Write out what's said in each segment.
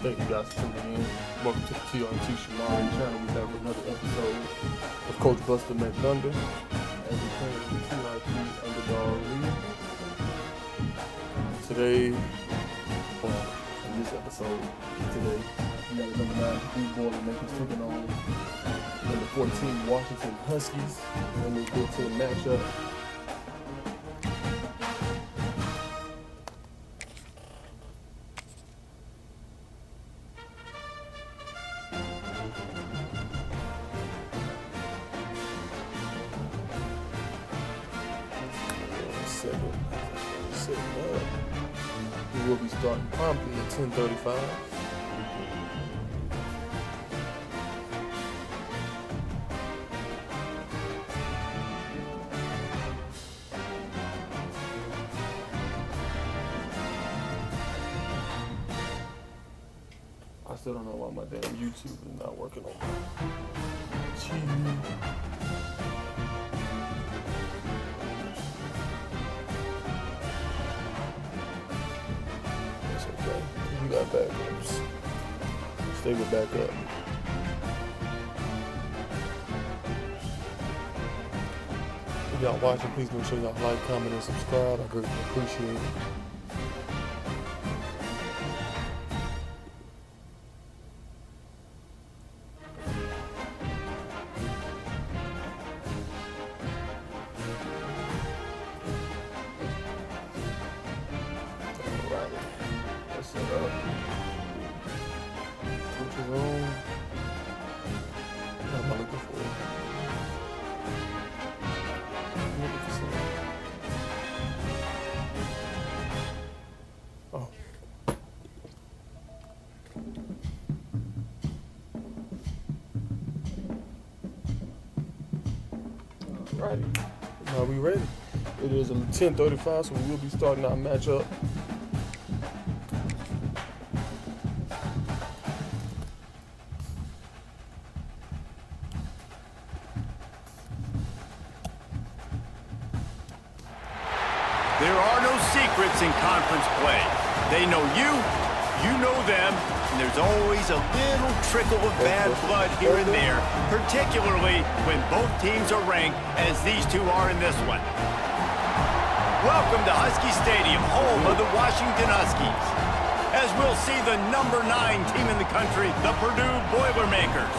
Thank you guys for tuning in. Welcome to the TRT Shamari channel. We have another episode of Coach Buster McThunder as we play the TRT Underdog League. Today, in this episode, we have the number 9 Purdue Boilermakers taking on number 14 Washington Huskies. And we go to the matchup. We will be starting promptly at 10:35. I still don't know why my damn YouTube is not working on my We got backups. Stay with backup. If y'all watching, please make sure y'all like, comment, and subscribe. I greatly appreciate it. Alrighty, now we ready. It is 10:35, so we will be starting our matchup. There are no secrets in conference play. They know you, you know them, and there's always a little trickle of bad blood here and there, particularly when both teams are ranked as these two are in this one. Welcome to Husky Stadium, home of the Washington Huskies, as we'll see the number 9 team in the country, the Purdue Boilermakers,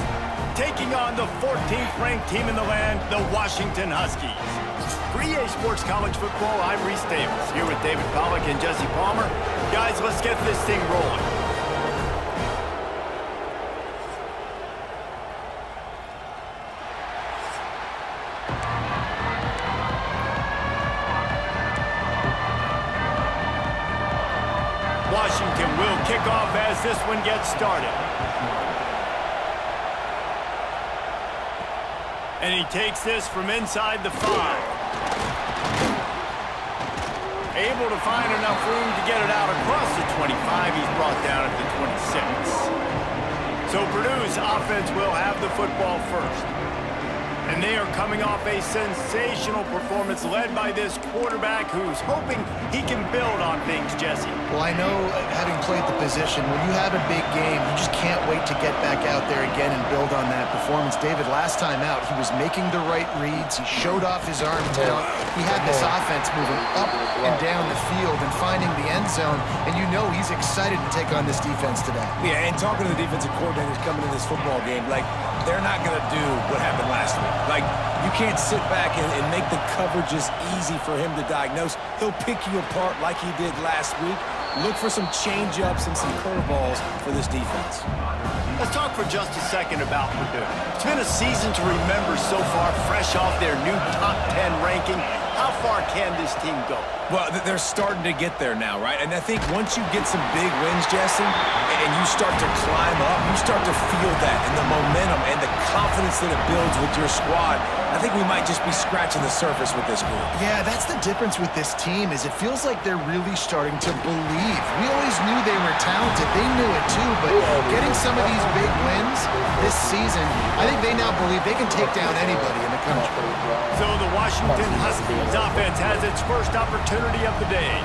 taking on the 14th ranked team in the land, the Washington Huskies. For EA Sports College Football, I'm Reese Davis, here with David Pollack and Jesse Palmer. Guys, let's get this thing rolling. Washington will kick off as this one gets started. And he takes this from inside the 5. Able to find enough room to get it out across the 25. He's brought down at the 26. So Purdue's offense will have the football first. And they are coming off a sensational performance led by this quarterback who's hoping he can build on things, Jesse. Well, I know, having played the position, when you have a big game, you just can't wait to get back out there again and build on that performance. David, last time out, he was making the right reads. He showed off his arm talent. He had this offense moving up and down the field and finding the end zone, and you know he's excited to take on this defense today. Yeah, and talking to the defensive coordinators coming to this football game, like, they're not going to do what happened last week. Like, you can't sit back and make the coverages easy for him to diagnose. He'll pick you apart like he did last week. Look for some change-ups and some curveballs for this defense. Let's talk for just a second about Purdue. It's been a season to remember so far, fresh off their new top 10 ranking. How far can this team go? Well, they're starting to get there now, right? And I think once you get some big wins, Jesse, and you start to climb up, you start to feel that and the momentum and the confidence that it builds with your squad. I think we might just be scratching the surface with this group. Yeah, that's the difference with this team, is it feels like they're really starting to believe. We always knew they were talented. They knew it too, but getting some of these big wins this season, I think they now believe they can take down anybody in the country. So the Washington Huskies offense has its first opportunity of the day.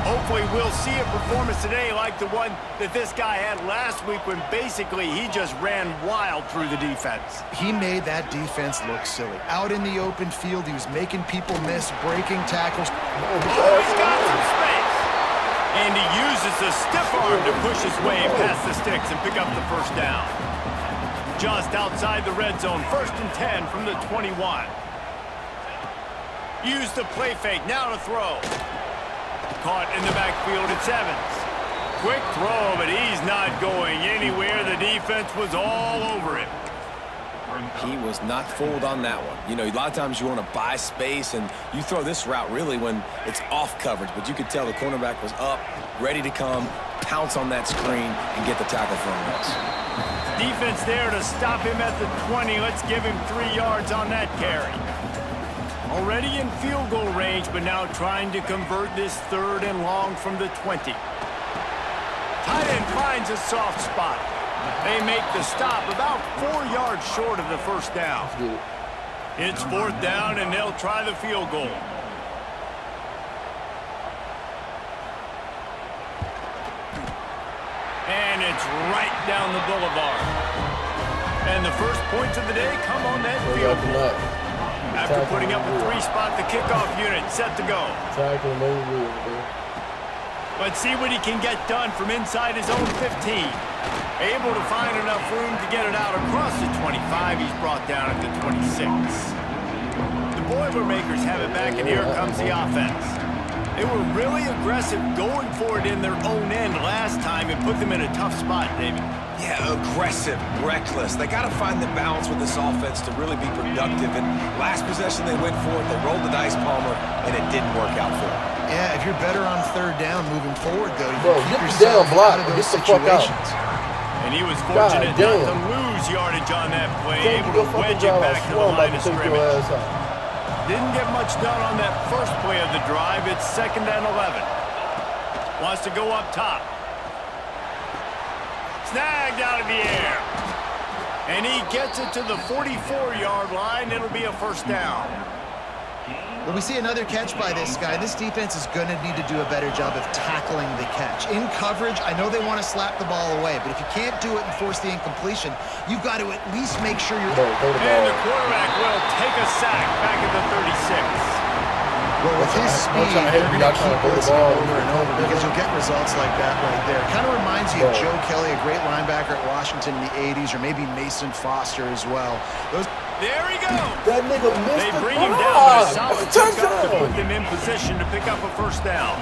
Hopefully we'll see a performance today like the one that this guy had last week when basically he just ran wild through the defense. He made that defense look silly. Out in the open field, he was making people miss, breaking tackles. Oh, he's got some space. And he uses the stiff arm to push his way past the sticks and pick up the first down. Just outside the red zone, 1st and 10 from the 21. Use the play fake, now to throw. Caught in the backfield, it's Evans. Quick throw, but he's not going anywhere. The defense was all over him. He was not fooled on that one. You know, a lot of times you want to buy space, and you throw this route really when it's off coverage. But you could tell the cornerback was up, ready to come, pounce on that screen, and get the tackle for a loss. Defense there to stop him at the 20. Let's give him 3 yards on that carry. Already in field goal range, but now trying to convert this 3rd and long from the 20. Tight end finds a soft spot. They make the stop about 4 yards short of the first down. It's 4th down, and they'll try the field goal. And it's right down the boulevard. And the first points of the day come on that field goal. After putting up a 3-spot, the kickoff unit set to go. Let's see what he can get done from inside his own 15. Able to find enough room to get it out across the 25. He's brought down at the 26. The Boilermakers have it back, and here comes the offense. They were really aggressive going for it in their own end last time and put them in a tough spot, David. Yeah, aggressive, reckless. They got to find the balance with this offense to really be productive. And last possession they went for it, they rolled the dice, Palmer, and it didn't work out for them. Yeah, if you're better on 3rd down moving forward, though, you Bro, can keep get the yourself damn block out of and those get the fuck out. situations. And he was fortunate not damn. to lose yardage on that play, Can't able to go wedge fucking it down, back I to the swear I'm line about of to take your scrimmage. ass out. Didn't get much done on that first play of the drive. It's 2nd and 11. Wants to go up top. Snagged out of the air. And he gets it to the 44-yard line. It'll be a first down. Well, we see another catch by this guy. This defense is going to need to do a better job of tackling the catch. In coverage, I know they want to slap the ball away, but if you can't do it and force the incompletion, you've got to at least make sure you're... And the quarterback will take a sack back at the 36. Well, with his speed, they're going to keep blitzing over and over because you'll get results like that right there. It kind of reminds you of Joe Kelly, a great linebacker at Washington in the 80s, or maybe Mason Foster as well. There he goes. That nigga missed They the bring him down with a solid touchdown. pickup to put them in position to pick up a first down.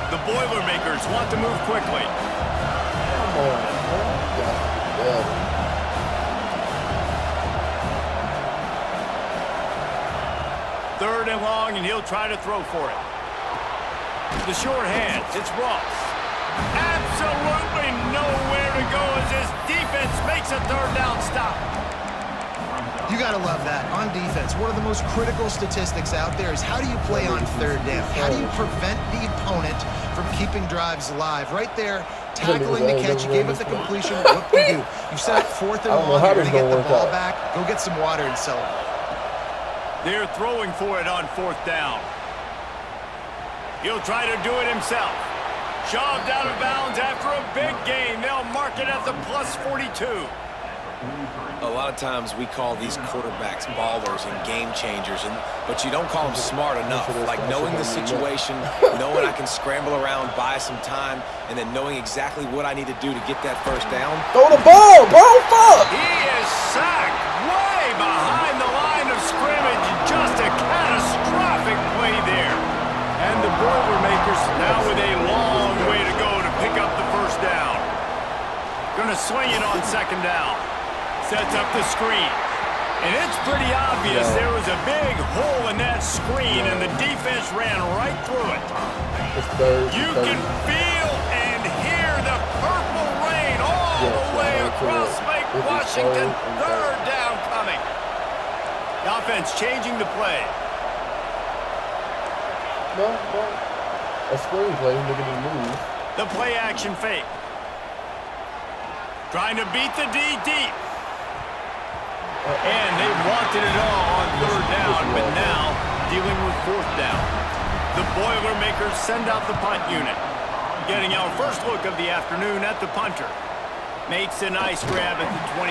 The Boilermakers want to move quickly. Come on, man. 3rd and long, and he'll try to throw for it. The short hand, it's Ross. Absolutely nowhere to go as his defense makes a 3rd down stop. You got to love that. On defense, one of the most critical statistics out there is how do you play on 3rd down? How do you prevent the opponent from keeping drives alive? Right there, tackling the catch. You gave up the completion. What do you do? You set up 4th and long. You're going to get the ball back. Go get some water and celebrate. They're throwing for it on 4th down. He'll try to do it himself. Shoved out of bounds after a big gain. They'll mark it at the plus 42. A lot of times we call these quarterbacks ballers and game changers, but you don't call them smart enough. Like knowing the situation, knowing I can scramble around, buy some time, and then knowing exactly what I need to do to get that first down. Throw the ball, bro. Fuck. He is sacked way behind the line of scrimmage. Just a catastrophic play there. And the Boilermakers now with a long way to go to pick up the first down. Gonna swing it on 2nd down. Sets up the screen. And it's pretty obvious there was a big hole in that screen, and the defense ran right through it. You can feel and hear the purple rain all the way across Lake Washington. 3rd down coming. The offense changing the play. No. A screenplay, nigga didn't move. The play action fake. Trying to beat the D deep. And they wanted it all on 3rd down, but now dealing with 4th down. The Boilermakers send out the punt unit. Getting our first look of the afternoon at the punter. Makes a nice grab at the 25.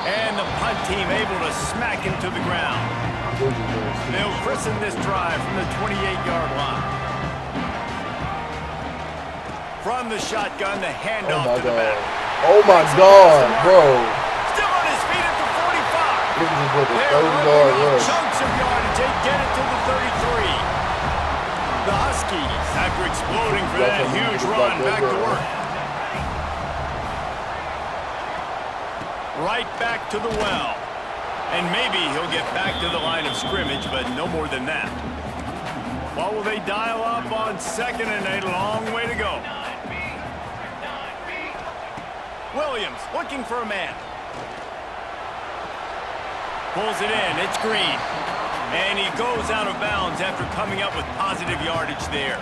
And the punt team able to smack him to the ground. They'll christen this drive from the 28-yard line. From the shotgun, the handoff to the back. Oh my God, bro. Still on his feet at the 45. This is what the They're 30-yard ripping rush. chunks of yardage. They get it to the 33. The Huskies, after exploding for that huge run, back to work. Right back to the well. And maybe he'll get back to the line of scrimmage, but no more than that. What will they dial up on 2nd and 8? A long way to go. Williams looking for a man. Pulls it in. It's Green. And he goes out of bounds after coming up with positive yardage there.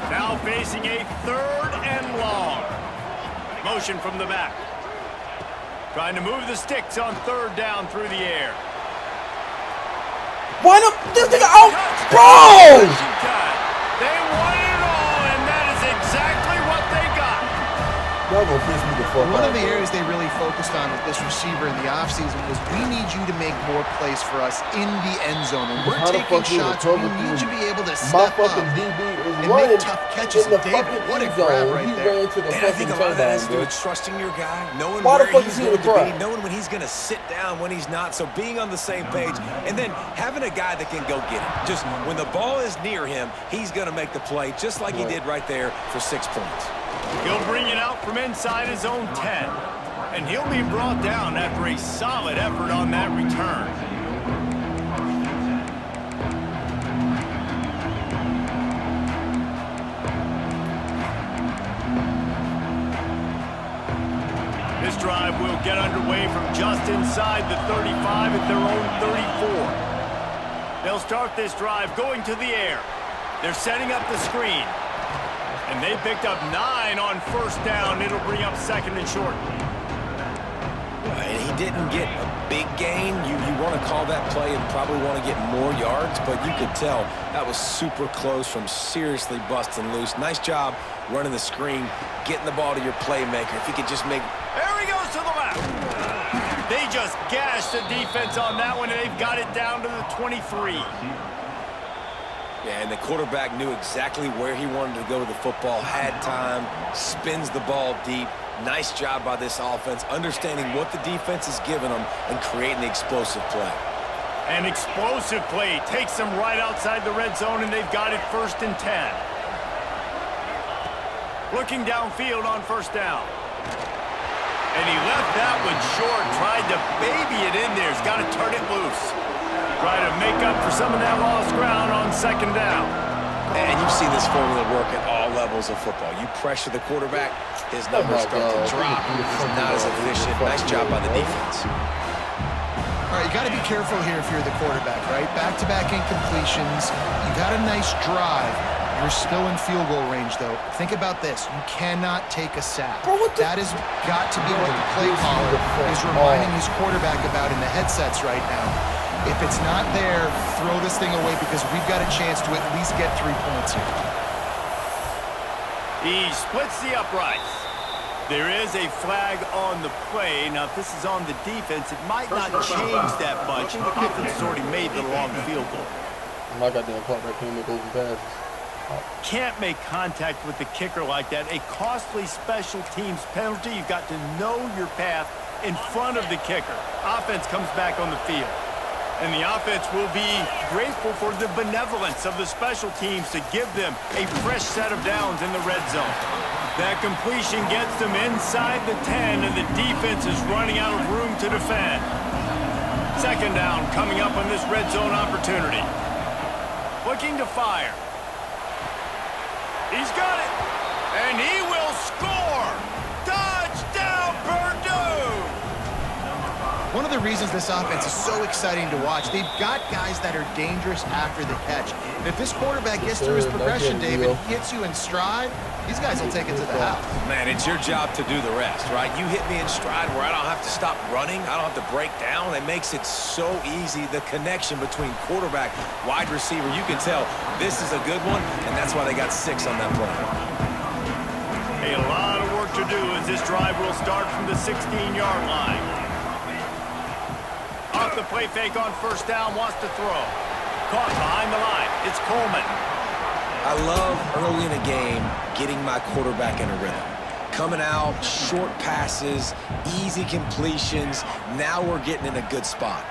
Now facing a 3rd and long. Motion from the back. Trying to move the sticks on 3rd down through the air. Why not? This nigga out, bro! They won it all, and that is exactly what they got. Y'all gonna piss me the fuck off. One of the areas they really focused on with this receiver in the offseason was we need you to make more plays for us in the end zone. And we're taking shots. We need you to be able to step up fucking DB is and running make tough catches. in the David, fucking what a end grab zone. right He there. ran to the And I fucking think a lot of that has to do touchdown, with trusting your guy, knowing Why the where fuck he's is he going in to the be, crowd? knowing when he's going to sit down, when he's not. So being on the same page, and then having a guy that can go get it. Just when the ball is near him, he's going to make the play, just like he did right there for 6 points. He'll bring it out from inside his own 10. And he'll be brought down after a solid effort on that return. This drive will get underway from just inside the 35 at their own 34. They'll start this drive going to the air. They're setting up the screen. And they picked up 9 on 1st down. It'll bring up 2nd and short. And he didn't get a big gain. You want to call that play and probably want to get more yards, but you could tell that was super close from seriously busting loose. Nice job running the screen, getting the ball to your playmaker. If he could just make... There he goes to the left. They just gashed the defense on that one, and they've got it down to the 23. Yeah, and the quarterback knew exactly where he wanted to go with the football, had time, spins the ball deep. Nice job by this offense, understanding what the defense is giving them and creating the explosive play. An explosive play takes them right outside the red zone, and they've got it 1st and 10. Looking downfield on 1st down. And he left that one short, tried to baby it in there. He's got to turn it loose. Try to make up for some of that lost ground on 2nd down. And you've seen this formula work at all levels of football. You pressure the quarterback, his numbers start to drop. He's not as efficient. Nice job by the defense. All right, you got to be careful here if you're the quarterback, right? Back-to-back incompletions. You got a nice drive. You're still in field goal range, though. Think about this. You cannot take a sack. That has got to be what the play caller is reminding his quarterback about in the headsets right now. If it's not there, throw this thing away because we've got a chance to at least get 3 points here. He splits the uprights. There is a flag on the play. Now, if this is on the defense, it might not change that much. The defense has already made the long field goal. My goddamn quarterback can't make open passes. Can't make contact with the kicker like that. A costly special teams penalty. You've got to know your path in front of the kicker. Offense comes back on the field. And the offense will be grateful for the benevolence of the special teams to give them a fresh set of downs in the red zone. That completion gets them inside the 10, and the defense is running out of room to defend. 2nd down coming up on this red zone opportunity. Looking to fire. He's got it, and he will score. Touchdown, Purdue! One of of the reasons this offense is so exciting to watch. They've got guys that are dangerous after the catch. And if this quarterback gets through his progression, David, he hits you in stride, these guys will take it to the house. Man, it's your job to do the rest, right? You hit me in stride where I don't have to stop running. I don't have to break down. It makes it so easy, the connection between quarterback, wide receiver. You can tell this is a good one, and that's why they got 6 on that play. A lot of work to do as this drive will start from the 16-yard line. Off the play fake on first down, wants to throw. Caught behind the line. It's Coleman. I love early in a game getting my quarterback in a rhythm. Coming out, short passes, easy completions. Now we're getting in a good spot.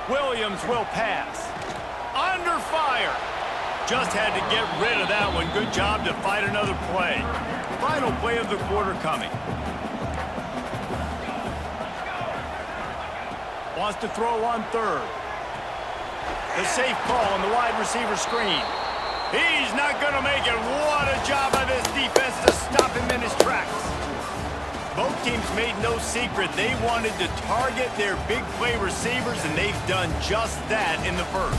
Williams will pass. Under fire. Just had to get rid of that one. Good job to fight another play. Final play of the quarter coming. Wants to throw on third. The safe call on the wide receiver screen. He's not going to make it. What a job by this defense to stop him in his tracks. Both teams made no secret. They wanted to target their big play receivers, and they've done just that in the first.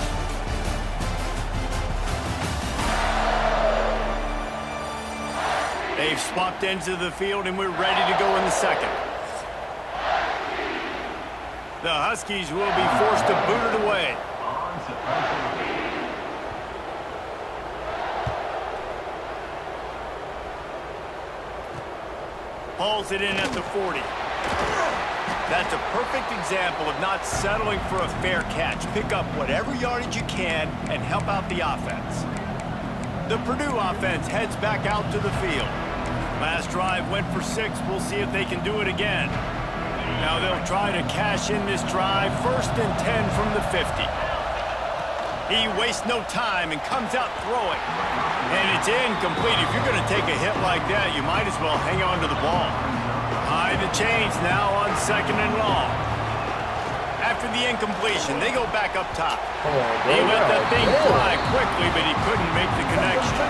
They've swapped ends of the field, and we're ready to go in the second. The Huskies will be forced to boot it away. Hauls it in at the 40. That's a perfect example of not settling for a fair catch. Pick up whatever yardage you can and help out the offense. The Purdue offense heads back out to the field. Last drive went for 6. We'll see if they can do it again. Now they'll try to cash in this drive. 1st and 10 from the 50. He wastes no time and comes out throwing. And it's incomplete. If you're going to take a hit like that, you might as well hang on to the ball. High the chains now on 2nd and long. After the incompletion, they go back up top. He let that thing fly quickly, but he couldn't make the connection.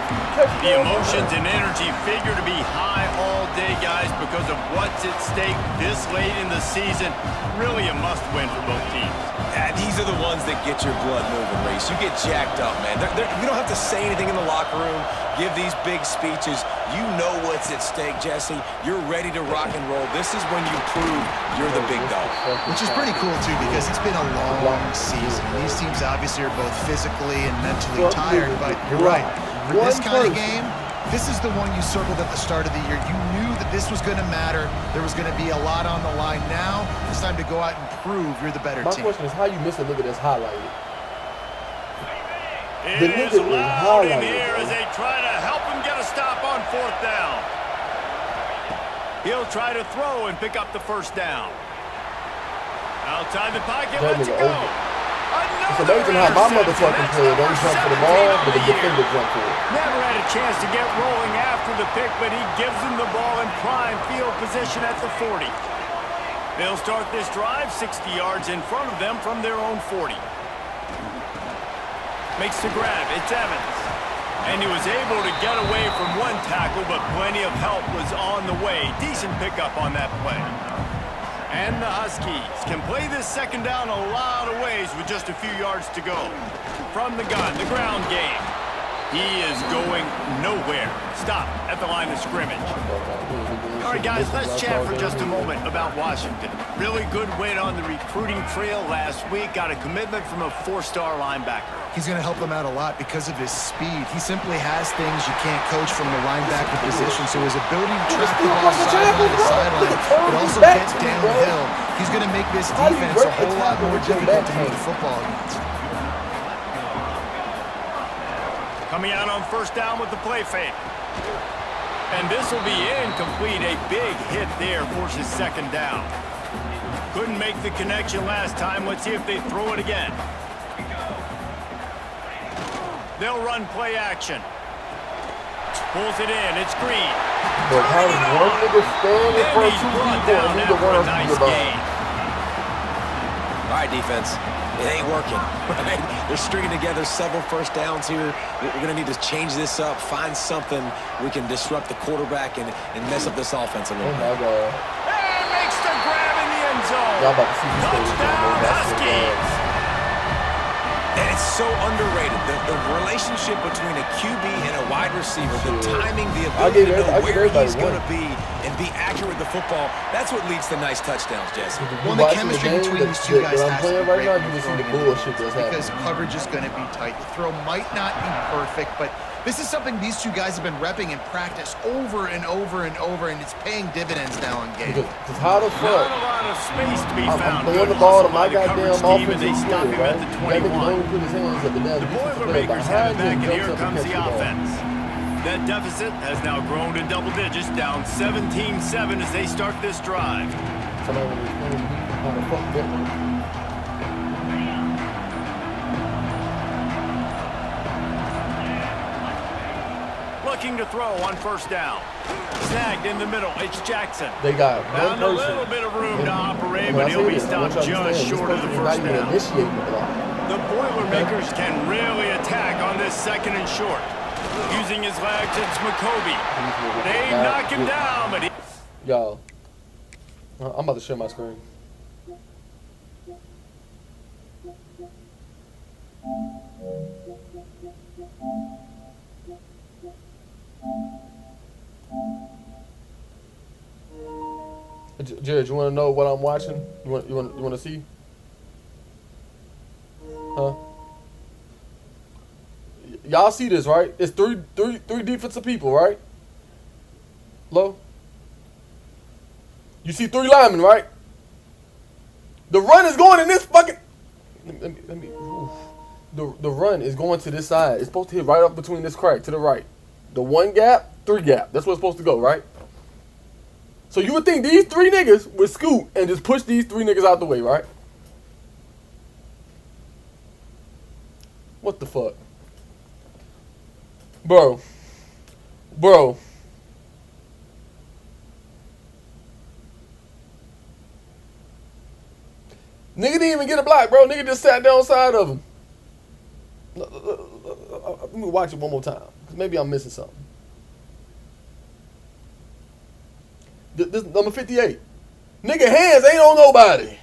The emotions and energy figure to be high all day, guys, because of what's at stake this late in the season. Really a must-win for both teams. These are the ones that get your blood moving, Reese. You get jacked up, man. You don't have to say anything in the locker room, give these big speeches. You know what's at stake, Jesse. You're ready to rock and roll. This is when you prove you're the big dog. Which is pretty cool, too, because it's been a long season. These teams obviously are both physically and mentally tired, but you're right. For this kind of game, this is the one you circled at the start of the year. You knew that this was going to matter. There was going to be a lot on the line. Now it's time to go out and prove you're the better team. My question is, how you miss a look at this highlighted? It is loud in here as they try to help him get a stop on 4th down. He'll try to throw and pick up the 1st down. Outside the pocket, let's go. It's amazing how my motherfucking player don't jump for the ball, but the defender jump for it. Never had a chance to get rolling after the pick, but he gives them the ball in prime field position at the 40. They'll start this drive 60 yards in front of them from their own 40. Makes the grab. It's Evans. And he was able to get away from one tackle, but plenty of help was on the way. Decent pickup on that play. And the Huskies can play this 2nd down a lot of ways with just a few yards to go. From the gun, the ground game. He is going nowhere. Stop at the line of scrimmage. All right, guys, let's chat for just a moment about Washington. Really good win on the recruiting trail last week. Got a commitment from a 4-star linebacker. He's going to help them out a lot because of his speed. He simply has things you can't coach from the linebacker position, so his ability to track the ball sideline to sideline, but also get downhill, he's going to make this defense a whole lot more difficult to move the football against. Coming out on 1st down with the play fake. And this will be incomplete. A big hit there forces 2nd down. Couldn't make the connection last time. Let's see if they throw it again. They'll run play action. Pulls it in. It's Green. But how does one nigga stand in front of 2 people and neither one of them is about? All right, defense. It ain't working, right? They're stringing together several 1st downs here. We're going to need to change this up, find something we can disrupt the quarterback and mess up this offense a little bit. And makes the grab in the end zone. Y'all about to see this thing again, man. That's the Huskies! And it's so underrated. The relationship between a QB and a wide receiver, the timing, the ability to know where he's going to be and be accurate with the football, that's what leads to nice touchdowns, Jesse. Well, the chemistry between these two guys has to be right now, great you can see the bullshit that's happening. because coverage is going to be tight. The throw might not be perfect, but this is something these two guys have been repping in practice over and over and over, and it's paying dividends now in game. Because how the fuck? Not a lot of space to be I'm found. throwing the Good ball to hustle my by the goddamn coverage team, and offensive they stop player, him right? at the That nigga 21. only put his hands up, and now The Boilermakers have it back, and here comes the offense. That deficit has now grown to double digits, down 17-7 as they start this drive. Somebody how the fuck that one? Looking to throw on first down. Snagged in the middle. It's Jackson. They got one Found a person. little bit of room to operate, And but when I he'll say be this, I want stopped y'all to just understand, short of the this person first is not even down. initiating the block. The Boilermakers can really attack on this second and short. Using his legs, it's McCoby. They knock him down, but he... Y'all, I'm about to share my screen. Jared, you want to know what I'm watching? You want to see? Huh? Y'all see this, right? It's three defensive people, right? Low. You see 3 linemen, right? The run is going in this fucking. Let me. Oof. The run is going to this side. It's supposed to hit right up between this crack to the right. The 1 gap, 3 gap. That's where it's supposed to go, right? So you would think these 3 niggas would scoot and just push these 3 niggas out the way, right? What the fuck? Bro. Nigga didn't even get a block, bro. Nigga just sat down side of him. Let me watch it one more time. Maybe I'm missing something. This number 58. Nigga hands ain't on nobody.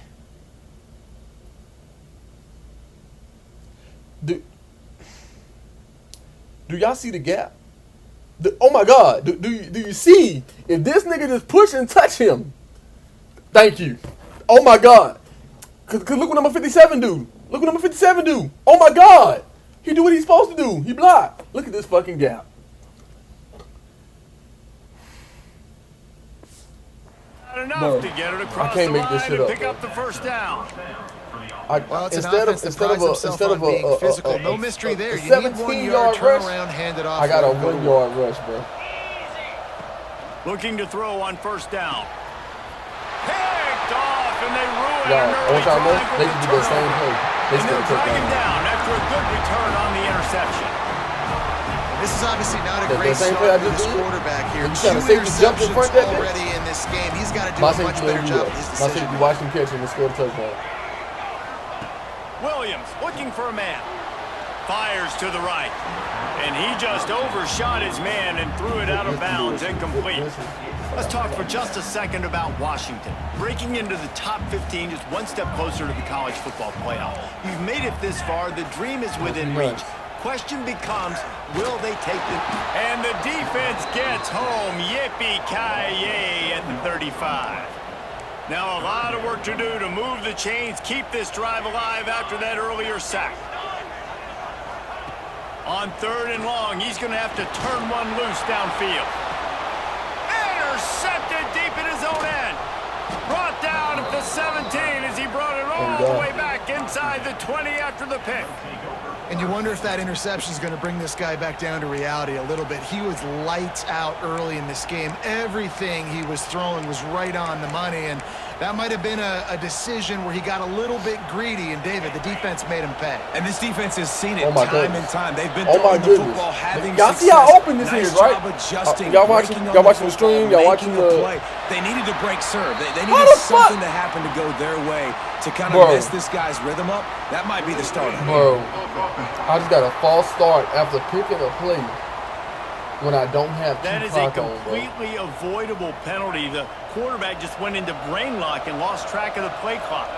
Do y'all see the gap? Oh my God. Do you see? If this nigga just push and touch him. Thank you. Oh my God. Cause look what number 57 do. Look what number 57 do. Oh my God. He do what he's supposed to do. He blocked. Look at this fucking gap. Not enough to get it across I can't the make this line shit and up, pick bro. up the first down. Well, it's instead of being physical, no mystery there. You need 1-yard turnaround, hand it off. I got a 1-yard rush, bro. Looking to throw on first down. Picked off, and they ruin Y'all, an I early want y'all to know, drive they with can a do the same turnover. play. They And still they'll took drag him that. down after a good return on the interception. This is obviously not a The great same start play I for just this did? quarterback here. You 2 trying to safety jump in interceptions front of that bitch? already in this game. He's got to do My a much safety better job with his My decision. safety watched him catch him and scored a touchdown. Williams looking for a man. Fires to the right. And he just overshot his man and threw it out of bounds, incomplete. Let's talk for just a second about Washington. Breaking into the top 15 is one step closer to the college football playoff. You've made it this far. The dream is within reach. Question becomes, will they take the... And the defense gets home. Yippee-ki-yay at the 35. Now a lot of work to do to move the chains, keep this drive alive after that earlier sack. On 3rd and long, he's going to have to turn one loose downfield. Intercepted deep in his own end. Brought down at the 17 as he brought it all the way back inside the 20 after the pick. And you wonder if that interception is going to bring this guy back down to reality a little bit. He was lights out early in this game. Everything he was throwing was right on the money, and that might have been a decision where he got a little bit greedy, and David, the defense made him pay. And this defense has seen it time and time. They've been Oh my throwing the goodness. football, having Y'all success. see how open this Nice is, right? job adjusting, Y'all watching the stream? Y'all watching the play. They needed to break serve. They How needed the something fuck? to happen to go their way to kind Bro. of mess this guy's rhythm up. That might be the starter. Bro, I just got a false start after picking a play when I don't have That is a Tupac on, bro. completely avoidable penalty. The quarterback just went into brain lock and lost track of the play clock.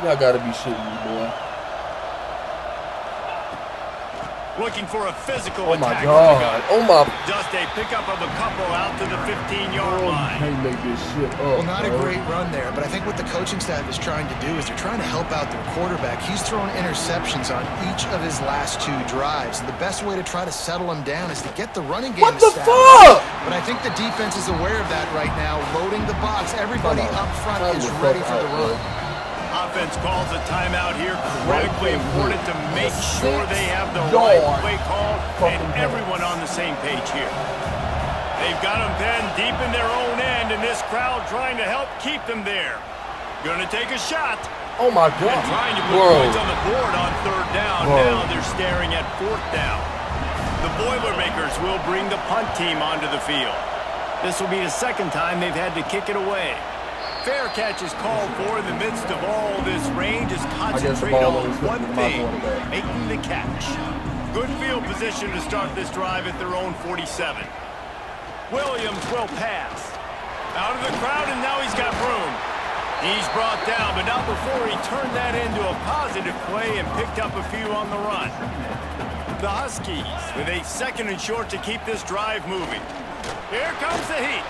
Y'all gotta be shitting me, boy. Looking for a physical Oh my attack. God. Oh my. Just a pickup of a couple out to the 15-yard Oh, you line. can't make this shit up. Well, not a bro. great run there, but I think what the coaching staff is trying to do is they're trying to help out their quarterback. He's thrown interceptions on each of his last 2 drives. And the best way to try to settle him down is to get the running game What the established. fuck? But I think the defense is aware of that right now, loading the box. Everybody Come on. up front Time is to ready fuck for the out, run. Offense calls a timeout here. Critically important to make sure they have the Yard. right play call and Fucking everyone on the same page here. They've got them pinned deep in their own end, and this crowd trying to help keep them there. Gonna take a shot. Oh my God. And trying to put Bro. points on the board on 3rd down. Bro. Now they're staring at 4th down. The Boilermakers will bring the punt team onto the field. This will be the 2nd time they've had to kick it away. Fair catch is called for in the midst of all this rain. Just concentrate ball on always hit one my thing, quarterback. making the catch. Good field position to start this drive at their own 47. Williams will pass. Out of the crowd, and now he's got room. He's brought down, but not before he turned that into a positive play and picked up a few on the run. The Huskies with a 2nd and short to keep this drive moving. Here comes the heat.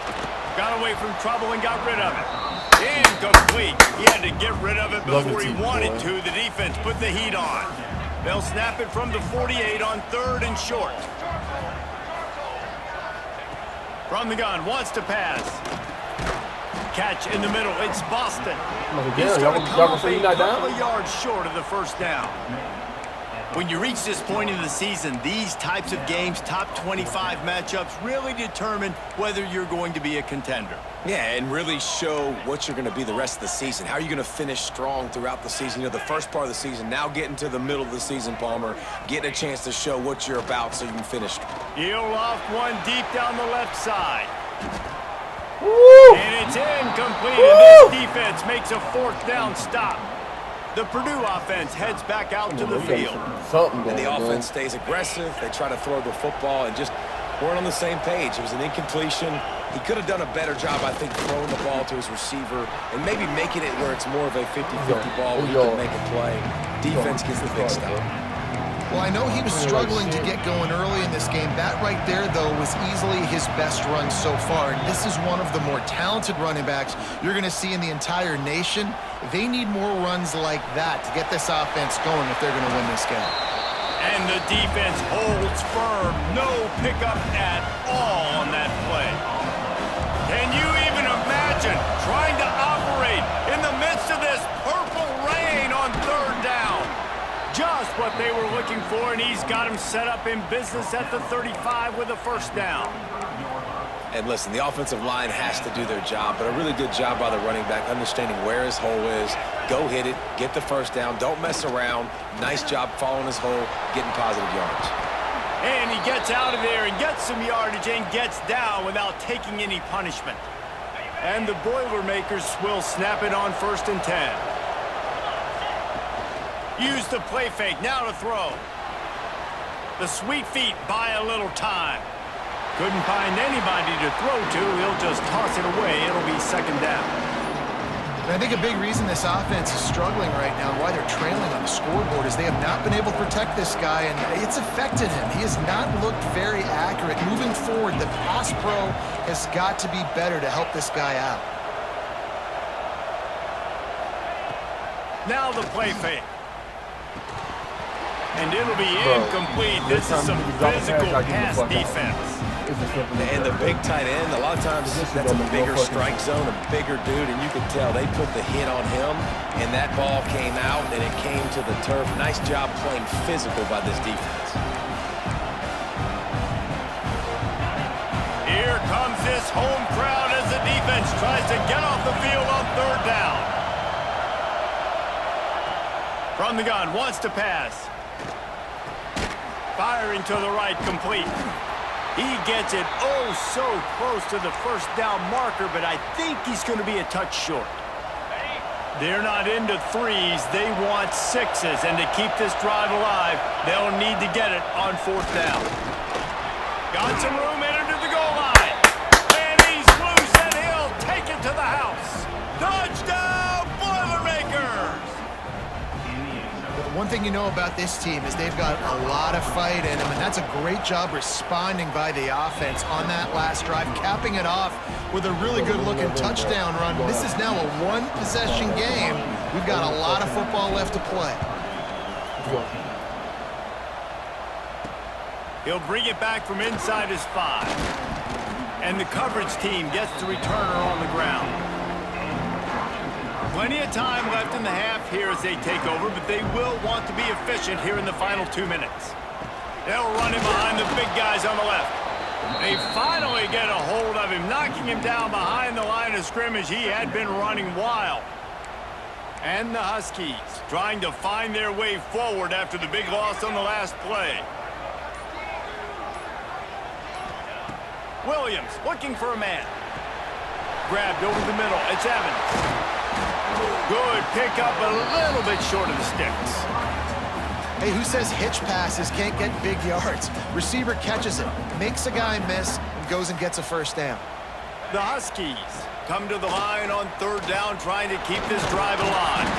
Got away from trouble and got rid of it. Incomplete. He had to get rid of it before he wanted to. The defense put the heat on. They'll snap it from the 48 on 3rd and short. From the gun, wants to pass. Catch in the middle. It's Boston. He's going to come up a couple of yards short of the 1st down. When you reach this point in the season, these types of games, top 25 matchups, really determine whether you're going to be a contender. Yeah, and really show what you're going to be the rest of the season. How are you going to finish strong throughout the season? You know, the first part of the season, now getting to the middle of the season, Palmer, getting a chance to show what you're about so you can finish. He'll loft one deep down the left side. Woo! And it's incomplete, and this defense makes a 4th down stop. The Purdue offense heads back out to the field. Something And going the on. offense stays aggressive. They try to throw the football and just weren't on the same page. It was an incompletion. He could have done a better job, I think, throwing the ball to his receiver and maybe making it where it's more of a 50-50 ball where he can make a play. Defense gets the big stop. Well, I know he was struggling to get going early in this game. That right there, though, was easily his best run so far. And this is one of the more talented running backs you're going to see in the entire nation. They need more runs like that to get this offense going if they're going to win this game. And the defense holds firm. No pickup at all on that play. Can you even imagine trying to operate in the midst of this purple rain on 3rd down? Just what they were looking for, and he's got him set up in business at the 35 with a 1st down. And listen, the offensive line has to do their job, but a really good job by the running back, understanding where his hole is. Go hit it, get the 1st down, don't mess around. Nice job following his hole, getting positive yards. And he gets out of there and gets some yardage and gets down without taking any punishment. And the Boilermakers will snap it on 1st and 10. Use the play fake, now to throw. The sweet feet buy a little time. Couldn't find anybody to throw to. He'll just toss it away. It'll be 2nd down. And I think a big reason this offense is struggling right now and why they're trailing on the scoreboard is they have not been able to protect this guy, and it's affected him. He has not looked very accurate. Moving forward, the pass pro has got to be better to help this guy out. Now the play fake. And it'll be incomplete. This is some physical pass defense. And the big tight end, a lot of times that's a bigger strike zone, a bigger dude, and you can tell they put the hit on him, and that ball came out, and it came to the turf. Nice job playing physical by this defense. Here comes this home crowd as the defense tries to get off the field on 3rd down. From the gun, wants to pass. Firing to the right, complete. He gets it so close to the 1st down marker, but I think he's going to be a touch short. They're not into 3s, they want 6s, and to keep this drive alive, they'll need to get it on 4th down. Got some room, entered to the goal line. And he's loose, and he'll take it to the house. Touchdown, Boilermakers! One thing you know about this team is they've got a lot of fight in them, and that's a great job responding by the offense on that last drive, capping it off with a really good-looking touchdown run. This is now a one-possession game. We've got a lot of football left to play. He'll bring it back from inside his 5. And the coverage team gets the returner on the ground. Plenty of time left in the half here as they take over, but they will want to be efficient here in the final 2 minutes. They'll run him behind the big guys on the left. They finally get a hold of him, knocking him down behind the line of scrimmage. He had been running wild. And the Huskies trying to find their way forward after the big loss on the last play. Williams looking for a man. Grabbed over the middle. It's Evans. Good pickup, a little bit short of the sticks. Hey, who says hitch passes can't get big yards? Receiver catches it, makes a guy miss, and goes and gets a first down. The Huskies come to the line on 3rd down, trying to keep this drive alive.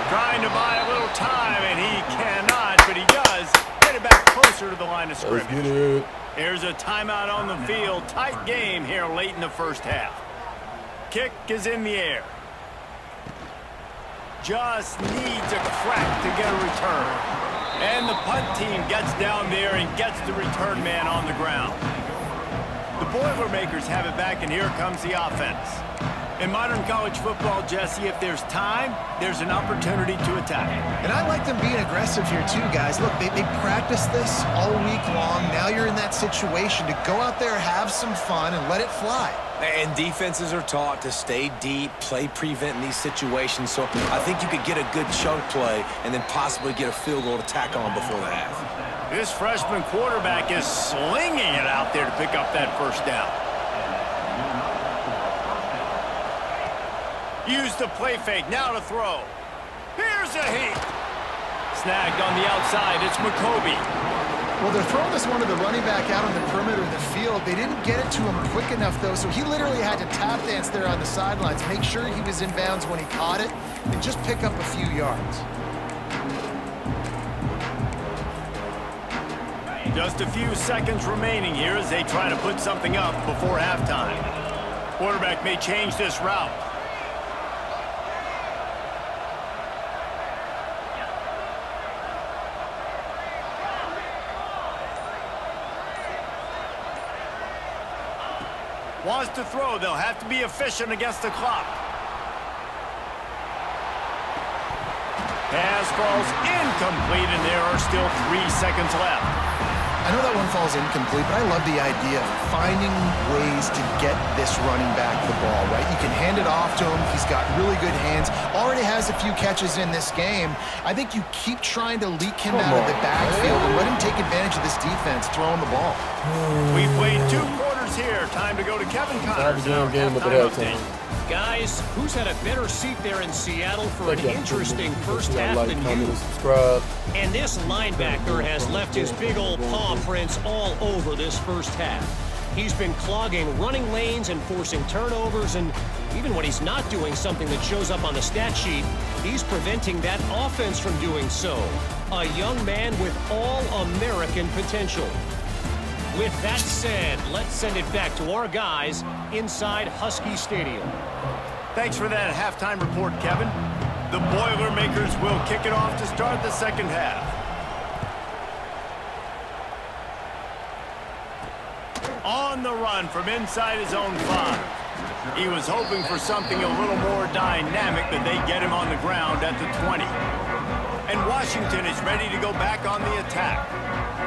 Trying to buy a little time, and he cannot, but he does get it back closer to the line of scrimmage. There's a timeout on the field. Tight game here late in the first half. Kick is in the air. Just needs a crack to get a return. And the punt team gets down there and gets the return man on the ground. The Boilermakers have it back, and here comes the offense. In modern college football, Jesse, if there's time, there's an opportunity to attack. And I like them being aggressive here too, guys. Look, they practiced this all week long. Now you're in that situation to go out there, have some fun, and let it fly. And defenses are taught to stay deep, play prevent in these situations. So I think you could get a good chunk play and then possibly get a field goal to tack on before the half. This freshman quarterback is slinging it out there to pick up that first down. Use the play fake, now to throw. Here's a heat. Snagged on the outside, it's McCoby. Well, they're throwing this one to the running back out on the perimeter of the field. They didn't get it to him quick enough, though, so he literally had to tap dance there on the sidelines, make sure he was in bounds when he caught it, and just pick up a few yards. Just a few seconds remaining here as they try to put something up before halftime. Quarterback may change this route. Wants to throw. They'll have to be efficient against the clock. Pass falls incomplete, and there are still 3 seconds left. I know that one falls incomplete, but I love the idea of finding ways to get this running back the ball, right? You can hand it off to him. He's got really good hands. Already has a few catches in this game. I think you keep trying to leak him out of the backfield and let him take advantage of this defense throwing the ball. We've played 2 quarters here. Time to go to Kevin Connors. Guys, who's had a better seat there in Seattle for an interesting first half than you? And this linebacker has left his big old paw prints all over this first half. He's been clogging running lanes and forcing turnovers, and even when he's not doing something that shows up on the stat sheet, he's preventing that offense from doing so. A young man with all-American potential. With that said, let's send it back to our guys inside Husky Stadium. Thanks for that halftime report, Kevin. The Boilermakers will kick it off to start the second half. On the run from inside his own 5. He was hoping for something a little more dynamic, but they get him on the ground at the 20. And Washington is ready to go back on the attack.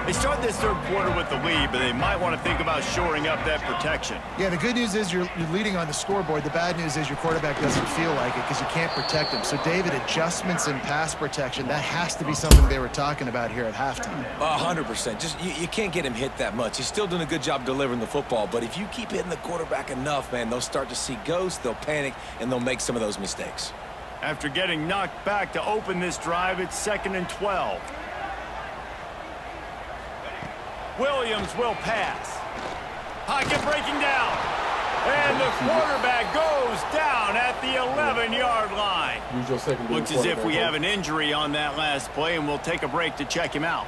They start this third quarter with the lead, but they might want to think about shoring up that protection. Yeah, the good news is you're leading on the scoreboard. The bad news is your quarterback doesn't feel like it because you can't protect him. So, David, adjustments in pass protection, that has to be something they were talking about here at halftime. 100%. Just you can't get him hit that much. He's still doing a good job delivering the football, but if you keep hitting the quarterback enough, man, they'll start to see ghosts, they'll panic, and they'll make some of those mistakes. After getting knocked back to open this drive, it's 2nd and 12. Williams will pass. Pocket breaking down. And the quarterback goes down at the 11-yard line. Looks as if we have an injury on that last play, and we'll take a break to check him out.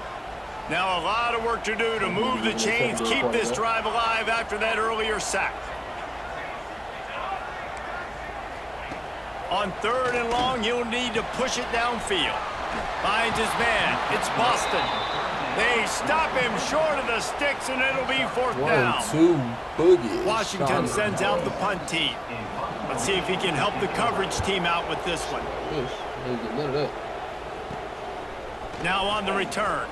Now a lot of work to do to move the chains, keep this drive alive after that earlier sack. On 3rd and long, he'll need to push it downfield. Finds his man. It's Boston. They stop him short of the sticks, and it'll be 4th down. 1, 2, boogie. Washington sends out the punt team. Let's see if he can help the coverage team out with this one. None of that. Now on the return.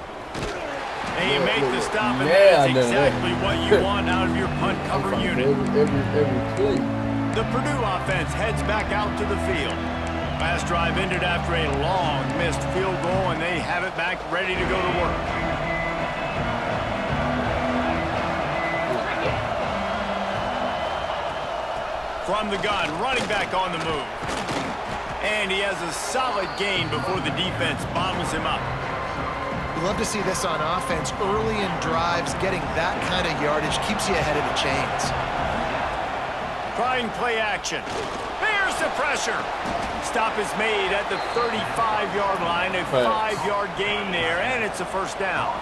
And you make the stop, and that's exactly what you want out of your punt cover unit. Every play. The Purdue offense heads back out to the field. Last drive ended after a long missed field goal, and they have it back ready to go to work. From the gun, running back on the move. And he has a solid gain before the defense bottoms him up. We love to see this on offense. Early in drives, getting that kind of yardage keeps you ahead of the chains. Trying play action. There's the pressure. Stop is made at the 35-yard line. A 5-yard gain there, and it's a 1st down.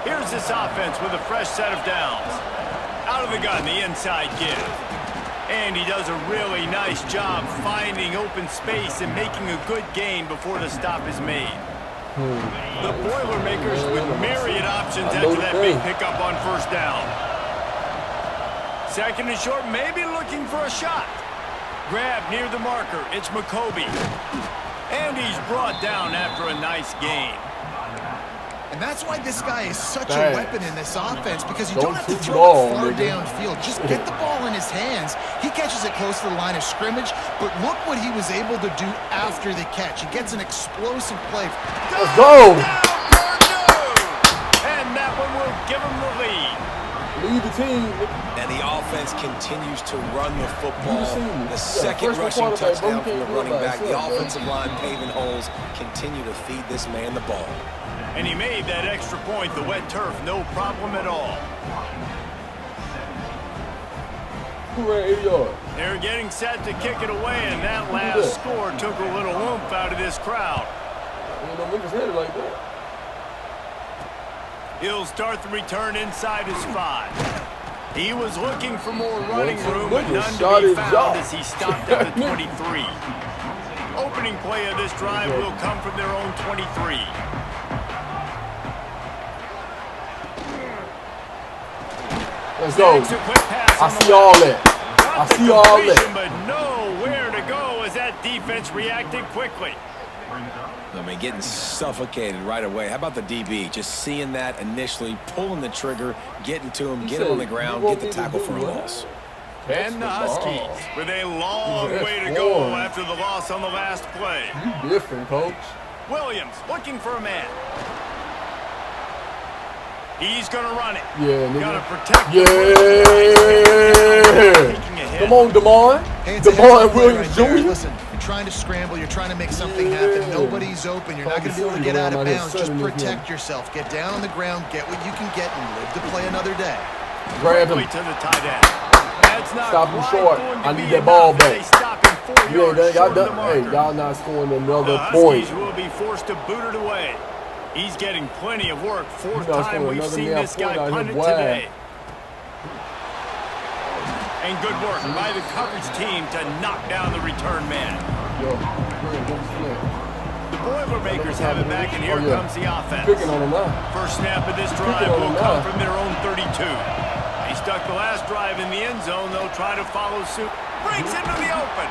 Here's this offense with a fresh set of downs. Out of the gun, the inside give. And he does a really nice job finding open space and making a good gain before the stop is made. The Boilermakers with myriad options after that big pickup on 1st down. 2nd and short, maybe looking for a shot. Grab near the marker, it's McCoby. And he's brought down after a nice gain. And that's why this guy is such a weapon in this offense, because you don't have to throw it far downfield. Just get the ball in his hands. He catches it close to the line of scrimmage, but look what he was able to do after the catch. He gets an explosive play. Let's go! And that one will give him the lead. Lead the team. And the offense continues to run the football. The 2nd rushing touchdown from the running back. The offensive line paving holes. Continue to feed this man the ball. And he made that extra point, the wet turf, no problem at all. They're getting set to kick it away, and that last score took a little oomph out of this crowd. He'll start the return inside his 5. He was looking for more running room, but none to be found as he stopped at the 23. Opening play of this drive will come from their own 23. Let's go. I see all that. I see all that. But nowhere to go as that defense reacted quickly. I mean, getting suffocated right away. How about the DB? Just seeing that initially, pulling the trigger, getting to him, get him on the ground, get the tackle for a loss. And the Huskies with a long way to go after the loss on the last play. You different, coach. Williams looking for a man. He's going to run it. Yeah, nigga. Got to protect. Yeah. Come on, Damon. Damon Williams Jr. Listen, you're trying to scramble. You're trying to make something happen. Nobody's open. You're not going to be able to get out of bounds. Just protect yourself. Get down on the ground. Get what you can get and live to play another day. Grab him. To the tight end. That's not stop him short. I need that ball back. Y'all not scoring another point. The Huskies will be forced to boot it away. He's getting plenty of work. 4th time we've seen this guy punt it today. And good work by the coverage team to knock down the return man. The Boilermakers have it back, and here comes the offense. First snap of this drive will come from their own 32. They stuck the last drive in the end zone. They'll try to follow suit. Breaks into the open.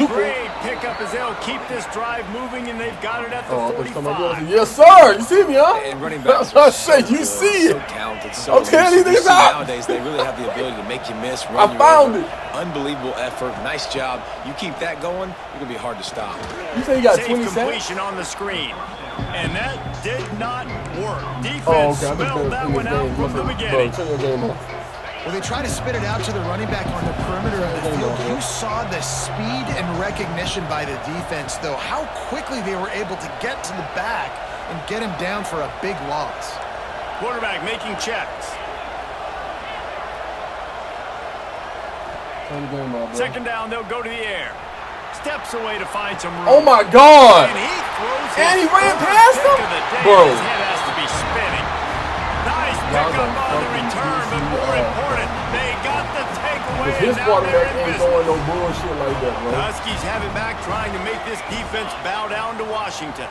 Great pickup as they'll keep this drive moving, and they've got it at the 45. Yes, sir. You see me, huh? And running backs I said, you see it. So talented. So I'm telling you this out. Nowadays, they really have the ability to make you miss. I found it. Unbelievable effort. Nice job. You keep that going, you're going to be hard to stop. You say you got 20 seconds? Completion on the screen. And that did not work. Defense smelled that one out from the beginning. Well, they try to spit it out to the running back on the perimeter of the field. You saw the speed and recognition by the defense, though. How quickly they were able to get to the back and get him down for a big loss. Quarterback making checks. Second down, they'll go to the air. Steps away to find some room. Oh my God! And he throws And he his ran first past pick him? of the day. Bro. His head has to be spinning. Nice pickup on the return, but more important, they got the takeaway. His and now quarterback they're in ain't business. doing no bullshit like that, bro. Huskies have it back, trying to make this defense bow down to Washington.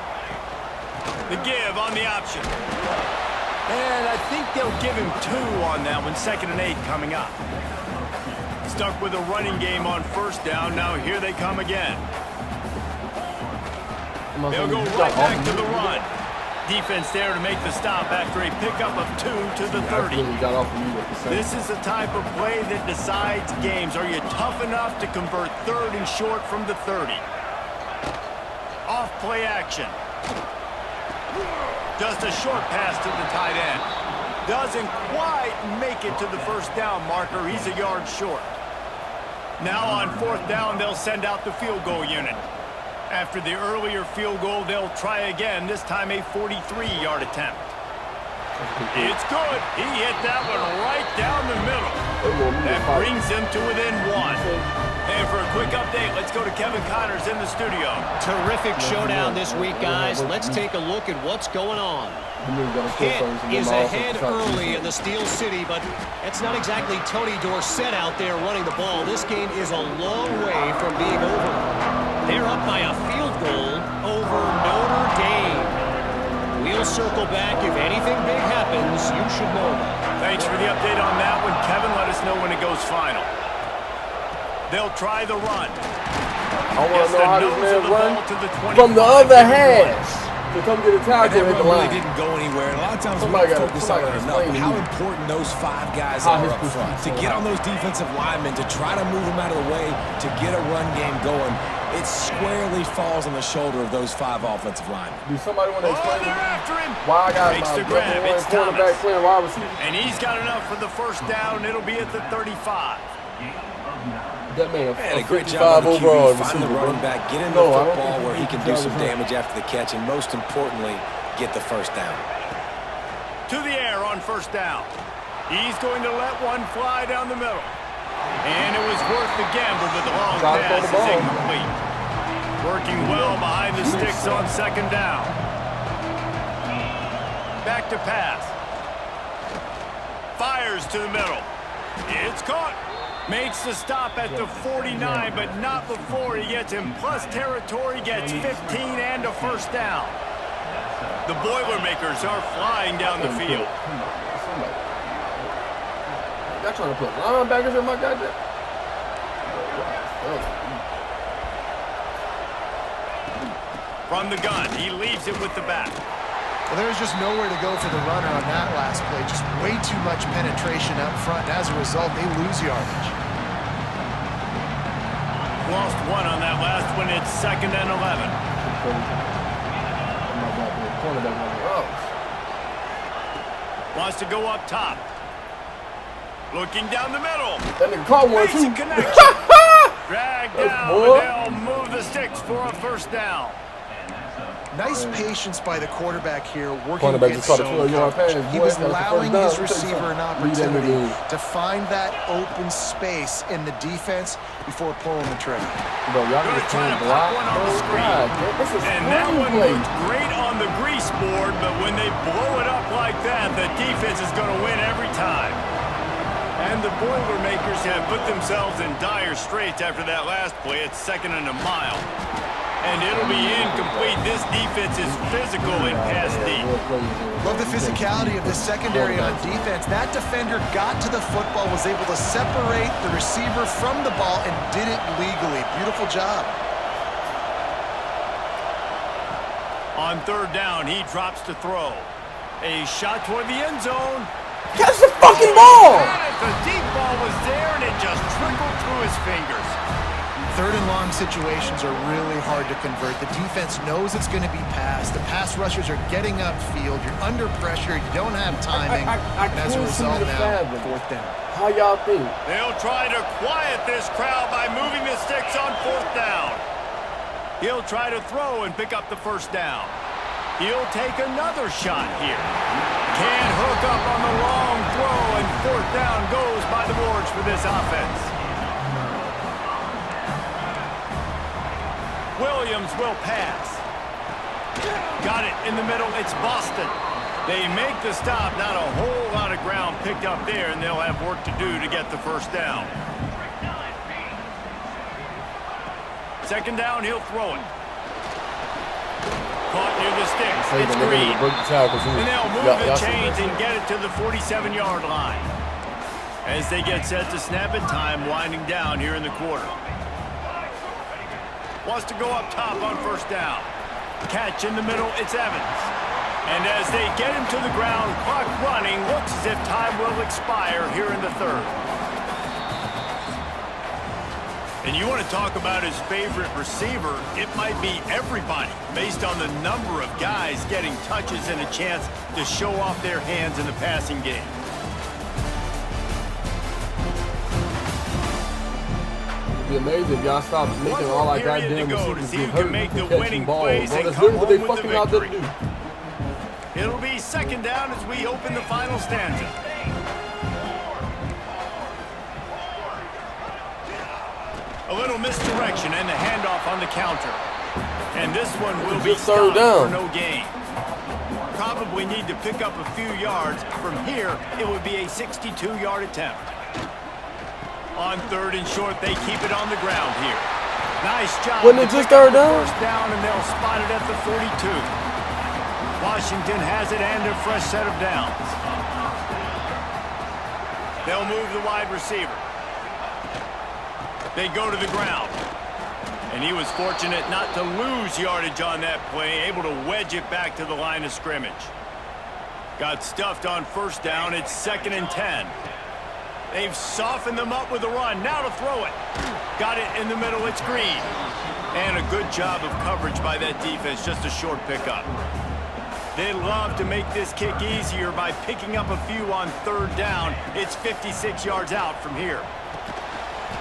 The give on the option. And I think they'll give him 2 on that one. 2nd and 8 coming up. Stuck with a running game on first down. Now here they come again. They'll go right back to the run. Defense there to make the stop after a pickup of 2 to the 30. This is the type of play that decides games. Are you tough enough to convert 3rd and short from the 30? Off play action. Just a short pass to the tight end. Doesn't quite make it to the first down marker. He's a yard short. Now on 4th down, they'll send out the field goal unit. After the earlier field goal, they'll try again, this time a 43-yard attempt. It's good. He hit that one right down the middle. That brings them to within 1. And for a quick update, let's go to Kevin Connors in the studio. Terrific showdown this week, guys. Let's take a look at what's going on. Pitt is ahead early in the Steel City, but it's not exactly Tony Dorsett out there running the ball. This game is a long way from being over. They're up by a field goal over Notre Dame. We'll circle back. If anything big happens, you should know that. Thanks for the update on that one, Kevin. Let us know when it goes final. They'll try the run. I want to know how this man run from the other half to come get a tackle at the line. Really didn't go anywhere. And a lot of times we don't focus on it enough. How important those 5 guys are up front. To get on those defensive linemen, to try to move them out of the way, to get a run game going, it squarely falls on the shoulder of those 5 offensive linemen. Do somebody want to explain to me after him. why I got Makes my the grab. number 1 It's quarterback Thomas. playing wide receiver? And he's got enough for the first down. It'll be at the 35. That man, a great job on the overall QB, find the running back, get in the football where he can do some damage after the catch, and most importantly, get the first down. To the air on first down. He's going to let one fly down the middle. And it was worth the gamble, but the long pass is incomplete. Working well behind the sticks on 2nd down. Back to pass. Fires to the middle. It's caught. Makes the stop at the 49, but not before he gets in plus territory, gets 15 and a first down. The Boilermakers are flying down the field. Y'all trying to put linebackers in my goddamn? From the gun, he leaves it with the back. Well, there's just nowhere to go for the runner on that last play. Just way too much penetration up front. And as a result, they lose yardage. Lost 1 on that last one. It's 2nd and 11. Wants to go up top. Looking down the middle. That nigga caught one too. Connection. Drag down, and they'll move the sticks for a first down. Nice patience by the quarterback here, working against zone coverage. coverage. He was allowing his receiver an opportunity to find that open space in the defense before pulling the trigger. Bro, y'all Gonna just try to put one on the screen. And that one looked great on the grease board, but when they blow it up like that, the defense is going to win every time. And the Boilermakers have put themselves in dire straits after that last play. It's 2nd and a mile. And it'll be incomplete. This defense is physical in pass deep. Love the physicality of the secondary on defense. That defender got to the football, was able to separate the receiver from the ball, and did it legally. Beautiful job. On 3rd down, he drops to throw. A shot toward the end zone. Catch the fucking ball! The deep ball was there, and it just trickled through his fingers. 3rd and long situations are really hard to convert. The defense knows it's going to be passed. The pass rushers are getting upfield. You're under pressure. You don't have timing. I As a result, now, 4th down. How y'all think? They'll try to quiet this crowd by moving the sticks on 4th down. He'll try to throw and pick up the first down. He'll take another shot here. Can't hook up on the long throw, and fourth down goes by the boards for this offense. Williams will pass. Got it in the middle. It's Boston. They make the stop. Not a whole lot of ground picked up there, and they'll have work to do to get the first down. Second down, he'll throw it. Caught near the sticks. It's Green. And they'll move the chains and get it to the 47-yard line. As they get set to snap it, time winding down here in the quarter. Wants to go up top on first down. Catch in the middle, it's Evans. And as they get him to the ground, clock running, looks as if time will expire here in the third. And you want to talk about his favorite receiver, it might be everybody, based on the number of guys getting touches and a chance to show off their hands in the passing game. It'd be amazing if y'all stop making all our goddamn receivers get hurt make the catching winning balls. plays Bro, and that's come literally what they home with fucking the out there to victory. do. It'll be second down as we open the final stanza. A little misdirection and the handoff on the counter. And this one will be stopped for no gain. Probably need to pick up a few yards. From here, it would be a 62-yard attempt. On third and short, they keep it on the ground here. Nice job. Wasn't it just third down? First down, and they'll spot it at the 42. Washington has it and a fresh set of downs. They'll move the wide receiver. They go to the ground. And he was fortunate not to lose yardage on that play, able to wedge it back to the line of scrimmage. Got stuffed on first down. It's 2nd and 10. They've softened them up with a run. Now to throw it. Got it in the middle. It's Green. And a good job of coverage by that defense. Just a short pickup. They love to make this kick easier by picking up a few on third down. It's 56 yards out from here.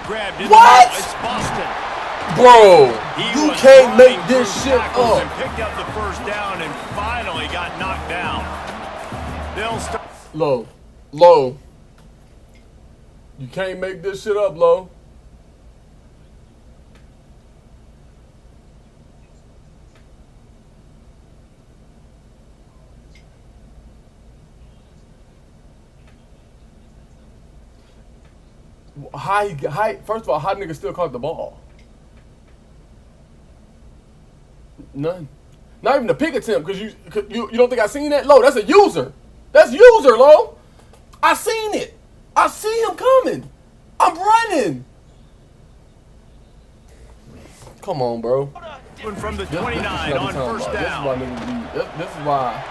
Grabbed in the middle. It's Boston. Bro, you can't make this shit up. And picked up the first down and finally got knocked down. They'll start. Low. You can't make this shit up, Low. First of all, how nigga still caught the ball? None. Not even a pick attempt, because you don't think I seen that? Low, that's a user. That's user, Low. I seen it. I see him coming. I'm running. Come on, bro. From the 29 on first down. This is why.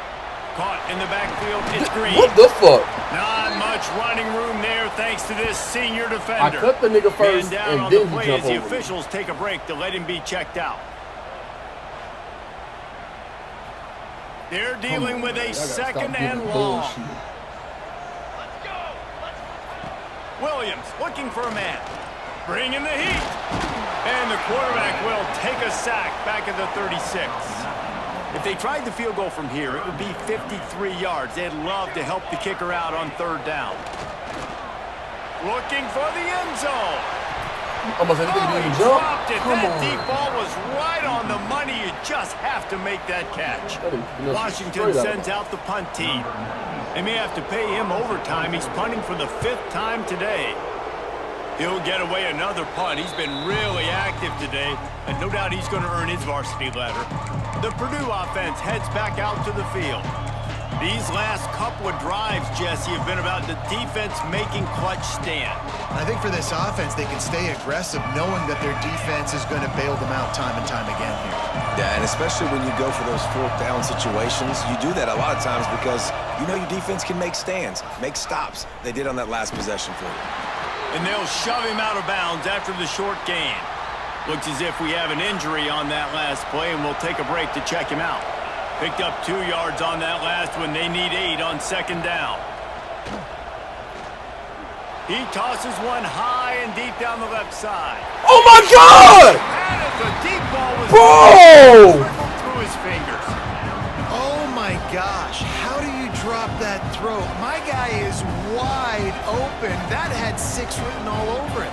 Caught in the backfield. It's Green. What the fuck? Not much running room there thanks to this senior defender. I cut the nigga first down and then the he play jumped as the over. officials take a break to let him be checked out. They're dealing with a second and long. Williams looking for a man. Bringing the heat. And the quarterback will take a sack back at the 36. If they tried the field goal from here, it would be 53 yards. They'd love to help the kicker out on third down. Looking for the end zone. Almost everything he didn't jump. dropped it. That deep ball was right on the money. You just have to make that catch. Washington sends out the punt team. They may have to pay him overtime. He's punting for the 5th time today. He'll get away another punt. He's been really active today, and no doubt he's going to earn his varsity letter. The Purdue offense heads back out to the field. These last couple of drives, Jesse, have been about the defense making clutch stand. I think for this offense, they can stay aggressive knowing that their defense is going to bail them out time and time again here. Yeah, and especially when you go for those fourth down situations, you do that a lot of times because you know your defense can make stands, make stops. They did on that last possession for you. And they'll shove him out of bounds after the short gain. Looks as if we have an injury on that last play, and we'll take a break to check him out. Picked up 2 yards on that last one. They need 8 on second down. He tosses one high and deep down the left side. Oh my God! And the deep ball was Bro! through his fingers. Oh my gosh, how do you drop that throw. My guy is wide open. That had 6 written all over it.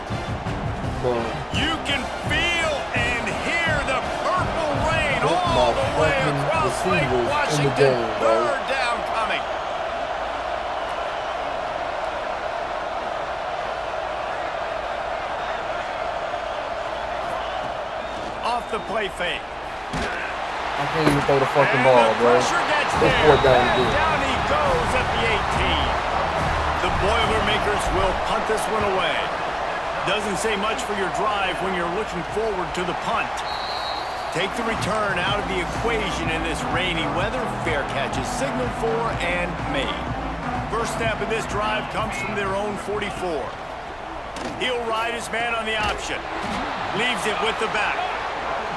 You can feel and hear the purple rain all the way across Lake Washington. Third down coming. Off the play fake. I can't even throw the fucking ball, bro. Pressure gets there. Down he goes at the 18. The Boilermakers will punt this one away. Doesn't say much for your drive when you're looking forward to the punt. Take the return out of the equation in this rainy weather. Fair catch is signaled for and made. First snap of this drive comes from their own 44. He'll ride his man on the option. Leaves it with the back.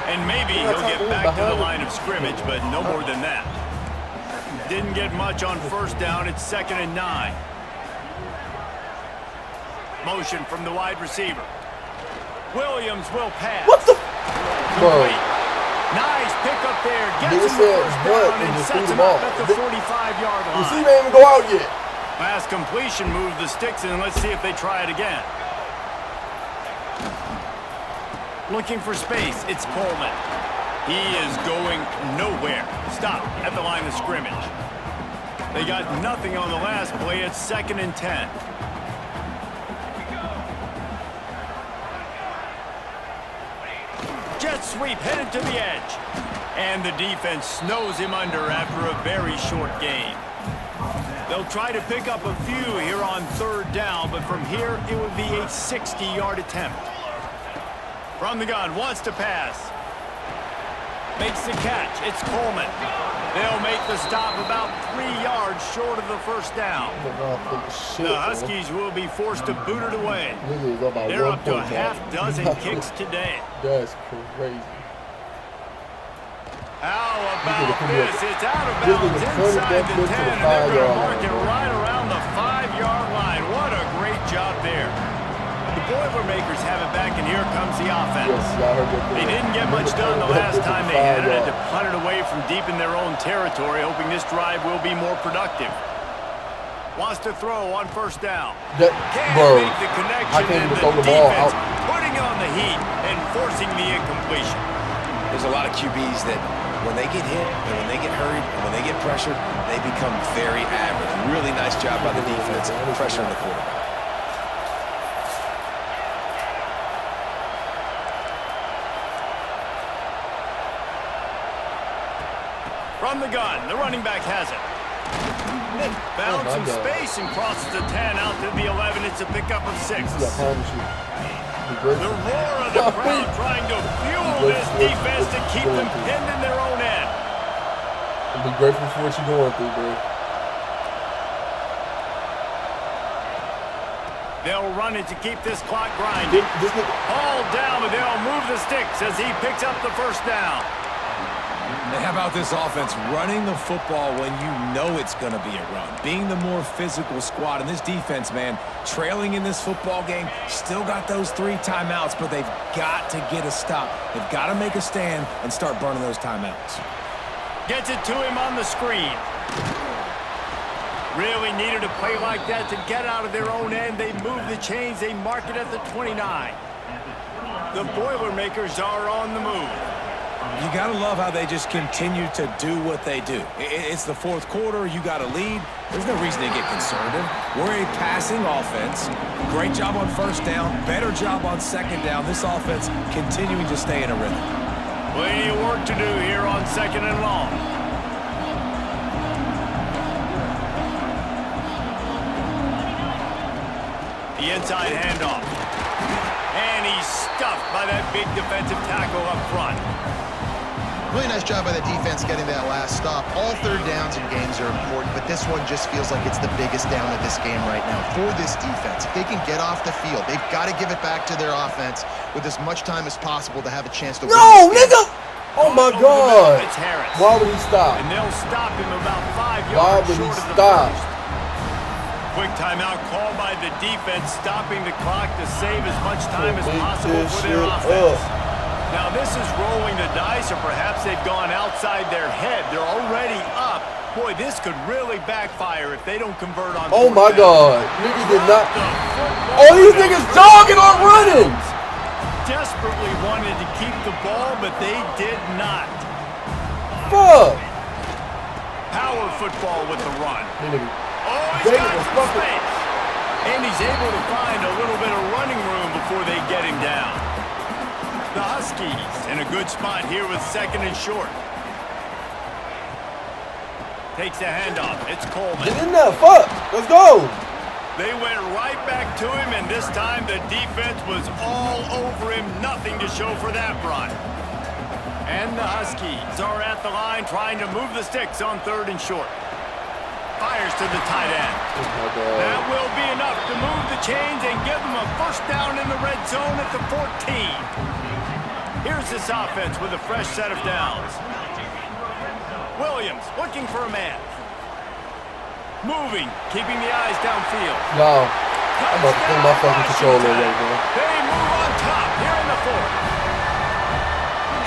And maybe he'll get back to the line of scrimmage, but no more than that. Didn't get much on first down. It's 2nd and 9. Motion from the wide receiver. Williams will pass. What the? Bro. Nice pick up there. Gets him the first down and sets him up at the 45-yard line. You see, they didn't even go out yet. Last completion moved the sticks in. Let's see if they try it again. Looking for space, it's Coleman. He is going nowhere. Stop at the line of scrimmage. They got nothing on the last play. It's 2nd and 10. Jet sweep headed to the edge. And the defense snows him under after a very short gain. They'll try to pick up a few here on 3rd down, but from here it would be a 60-yard attempt. From the gun, wants to pass. Makes the catch. It's Coleman. They'll make the stop about 3 yards short of the first down. The Huskies will be forced to boot it away. They're up to a half-dozen kicks today. That's crazy. How about this? It's out of bounds inside the 10, and they're going to mark it right around the 5-yard line. What a great job there. The Boilermakers have it back, and here comes the offense. They didn't get much done the last time they had it. Had to punt it away from deep in their own territory, hoping this drive will be more productive. Wants to throw on first down. Can't make the connection, and the defense putting on the heat and forcing the incompletion. There's a lot of QBs that when they get hit and when they get hurried and when they get pressured, they become very average. Really nice job by the defense pressuring the quarterback. From the gun, the running back has it. Found some space and crosses the 10 out to the 11. It's a pickup of 6. The roar of the crowd trying to fuel this defense to keep them pinned in their own end. Be grateful for what you're going through, bro. They'll run it to keep this clock grinding. All down, but they'll move the sticks as he picks up the first down. And how about this offense running the football when you know it's going to be a run? Being the more physical squad. And this defense, man, trailing in this football game, still got those 3 timeouts, but they've got to get a stop. They've got to make a stand and start burning those timeouts. Gets it to him on the screen. Really needed a play like that to get out of their own end. They move the chains. They mark it at the 29. The Boilermakers are on the move. You got to love how they just continue to do what they do. It's the 4th quarter. You got a lead. There's no reason to get conservative. We're a passing offense. Great job on first down. Better job on second down. This offense continuing to stay in a rhythm. Plenty of work to do here on 2nd and long. The inside handoff. And he's stuffed by that big defensive tackle up front. Really nice job by the defense getting that last stop. All 3rd downs in games are important, but this one just feels like it's the biggest down of this game right now for this defense. If they can get off the field, they've got to give it back to their offense with as much time as possible to have a chance to win this game. Nigga! Oh, my God. It's Harris. Why would he stop? And they'll stop him about 5 yards Why would he short of the stop? first. Quick timeout called by the defense, stopping the clock to save as much time as possible for their offense. Now this is rolling the dice, or perhaps they've gone outside their head. They're already up Boy, this could really backfire if they don't convert on. Oh my God. Niggas did not. Oh, these niggas jogging or running. Desperately wanted to keep the ball, but they did not. Fuck. Power football with the run. Oh, They he's got was some space. And he's able to find a little bit of running room before they get him down. The Huskies in a good spot here with 2nd and short. Takes a handoff. It's Coleman. Get in there. Fuck. Let's go. They went right back to him, and this time the defense was all over him. Nothing to show for that run. And the Huskies are at the line trying to move the sticks on 3rd and short. Fires to the tight end. That will be enough to move the chains and give them a first down in the red zone at the 14. Here's this offense with a fresh set of downs. Williams looking for a man. Moving, keeping the eyes downfield. No, I'm about to pull my fucking controller right now. They move on top here in the 4th.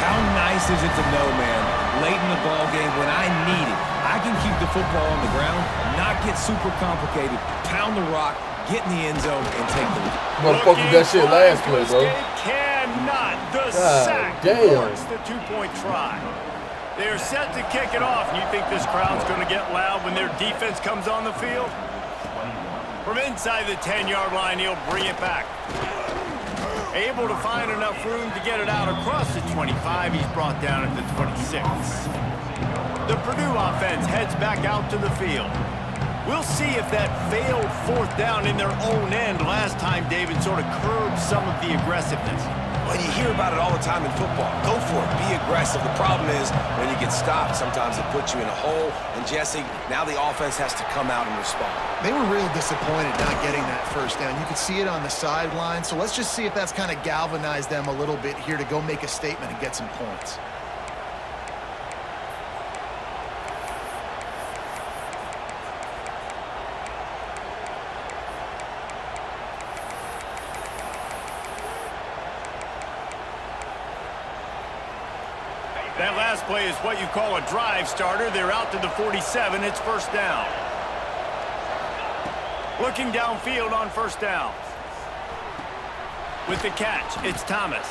How nice is it to know, man, late in the ball game when I need it, I can keep the football on the ground, not get super complicated, pound the rock, get in the end zone, and take the lead. Motherfucker, that shit last play, bro. Cannot. The God sack damn. forced the 2-point try. They're set to kick it off, and you think this crowd's going to get loud when their defense comes on the field? From inside the 10-yard line, he'll bring it back. Able to find enough room to get it out across the 25. He's brought down at the 26. The Purdue offense heads back out to the field. We'll see if that failed 4th down in their own end last time David sort of curbed some of the aggressiveness. Well, you hear about it all the time in football. Go for it. Be aggressive. The problem is when you get stopped, sometimes it puts you in a hole. And, Jesse, now the offense has to come out and respond. They were real disappointed not getting that first down. You could see it on the sideline. So let's just see if that's kind of galvanized them a little bit here to go make a statement and get some points. That last play is what you call a drive starter. They're out to the 47. It's first down. Looking downfield on first down. With the catch, it's Thomas.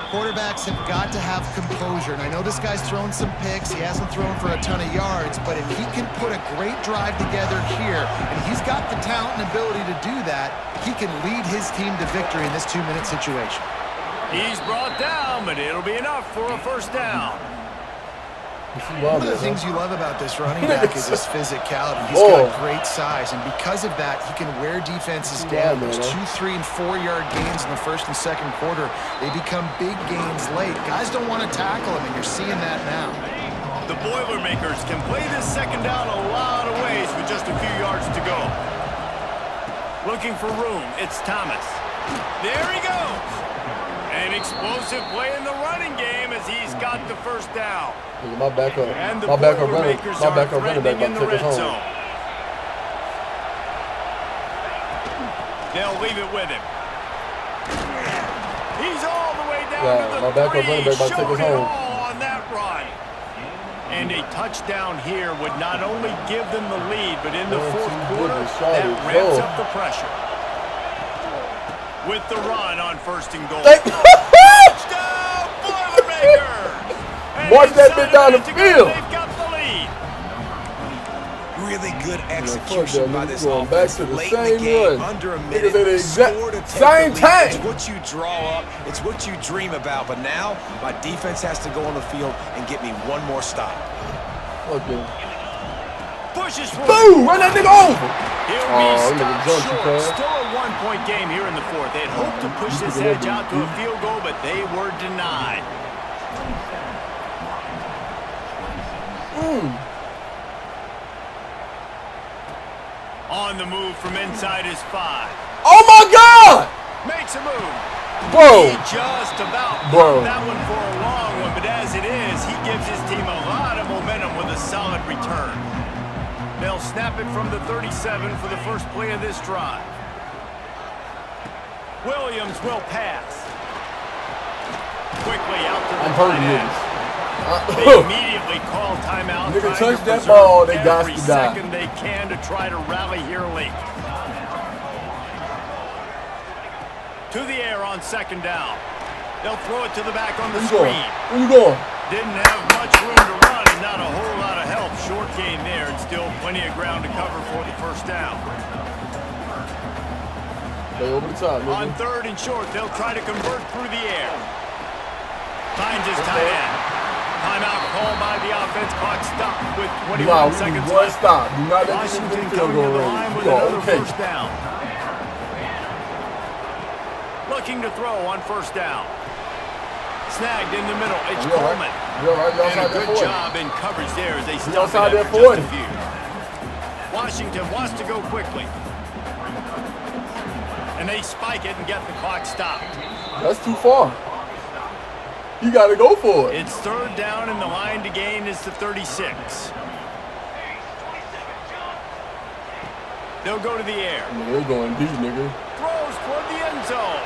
Quarterbacks have got to have composure. And I know this guy's thrown some picks. He hasn't thrown for a ton of yards. But if he can put a great drive together here, and he's got the talent and ability to do that, he can lead his team to victory in this 2-minute situation. He's brought down, but it'll be enough for a first down. One of the things you love about this running back is his physicality. He's got great size, and because of that, he can wear defenses down. Those 2, 3, and 4-yard gains in the 1st and 2nd quarter, they become big gains late. Guys don't want to tackle him, and you're seeing that now. The Boilermakers can play this 2nd down a lot of ways with just a few yards to go. Looking for room, it's Thomas. There he goes. An explosive play in the running game as he's got the first down. My backup running back about to take us home. They'll leave it with him. He's all the way down to the my backup running back about to take us home. On that run. And a touchdown here would not only give them the lead, but in the 4th quarter, that ramps up the pressure. With the run on 1st and goal. Touchdown, Boilermakers! March that bit down the field. They've got the lead. Really good execution by this offense. Back to the late same in the game, run. under a Niggas minute, at the exact score to take same the lead. time. It's what you draw up. It's what you dream about. But now, my defense has to go on the field and get me one more stop. Okay. Pushes for Boom! Run that nigga over! He'll be stopped short. Still a 1-point game here in the 4th. They'd hoped to push this edge out to a field goal, but they were denied. On the move from inside his 5. Oh my God! Makes a move. Bro. He just about got that one for a long one, but as it is, he gives his team a lot of momentum with a solid return. They'll snap it from the 37 for the first play of this drive. Williams will pass. Quickly out to the tight end. They immediately call timeout. Nigga touch that ball, they got to die. Every second they can to try to rally here late. To the air on second down. They'll throw it to the back on the screen. Where you going? Didn't have much room to run and not a whole lot of help. Short gain there and still plenty of ground to cover for the first down. Play over the top, nigga. On third and short, they'll try to convert through the air. Finds his tight end. Timeout called by the offense. Clock stopped with 21 seconds left. Stop. Do not let Washington this field coming go to the range. line with You are another okay. first down. Looking to throw on first down. Snagged in the middle. It's Coleman. You're right. You're And a outside that good 40. job in coverage there as they You're stop outside it that after just 40. a few. Washington wants to go quickly. And they spike it and get the clock stopped. That's too far. You got to go for it. It's third down and the line to gain is the 36. They'll go to the air. They're going deep, nigga. Throws toward the end zone.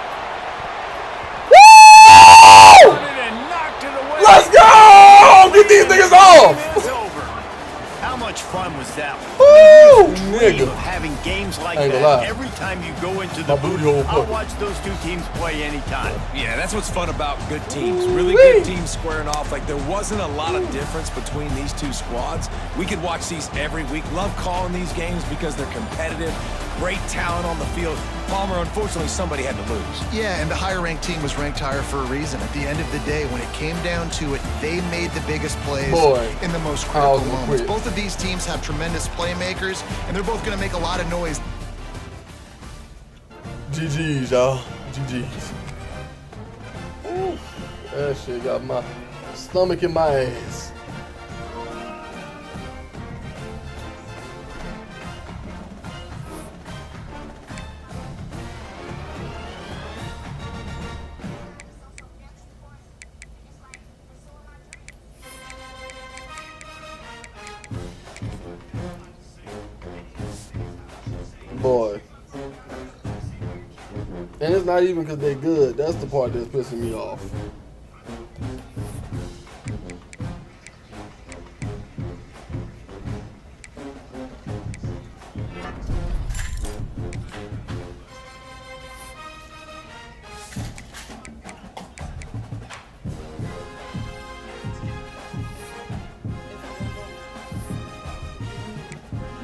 Woo! And knocked it away. Let's go! Get these niggas off! It's over. How much fun was that? Woo! Dream Nigga. of having games like Ain't that gonna lie. every time you go into the My booty booth. hole I'll puppy. watch those two teams play anytime. Yeah, that's what's fun about good teams. Really Woo-wee. good teams squaring off. Like, there wasn't a lot of difference between these two squads. We could watch these every week. Love calling these games because they're competitive. Great talent on the field. Palmer, unfortunately, somebody had to lose. Yeah, and the higher-ranked team was ranked higher for a reason. At the end of the day, when it came down to it, they made the biggest plays in the most critical moments. Both of these teams have tremendous playmakers, and they're both going to make a lot of noise. GG's, y'all. GG's. Ooh, that shit got my stomach in my ass. Boy. And it's not even because they're good. That's the part that's pissing me off.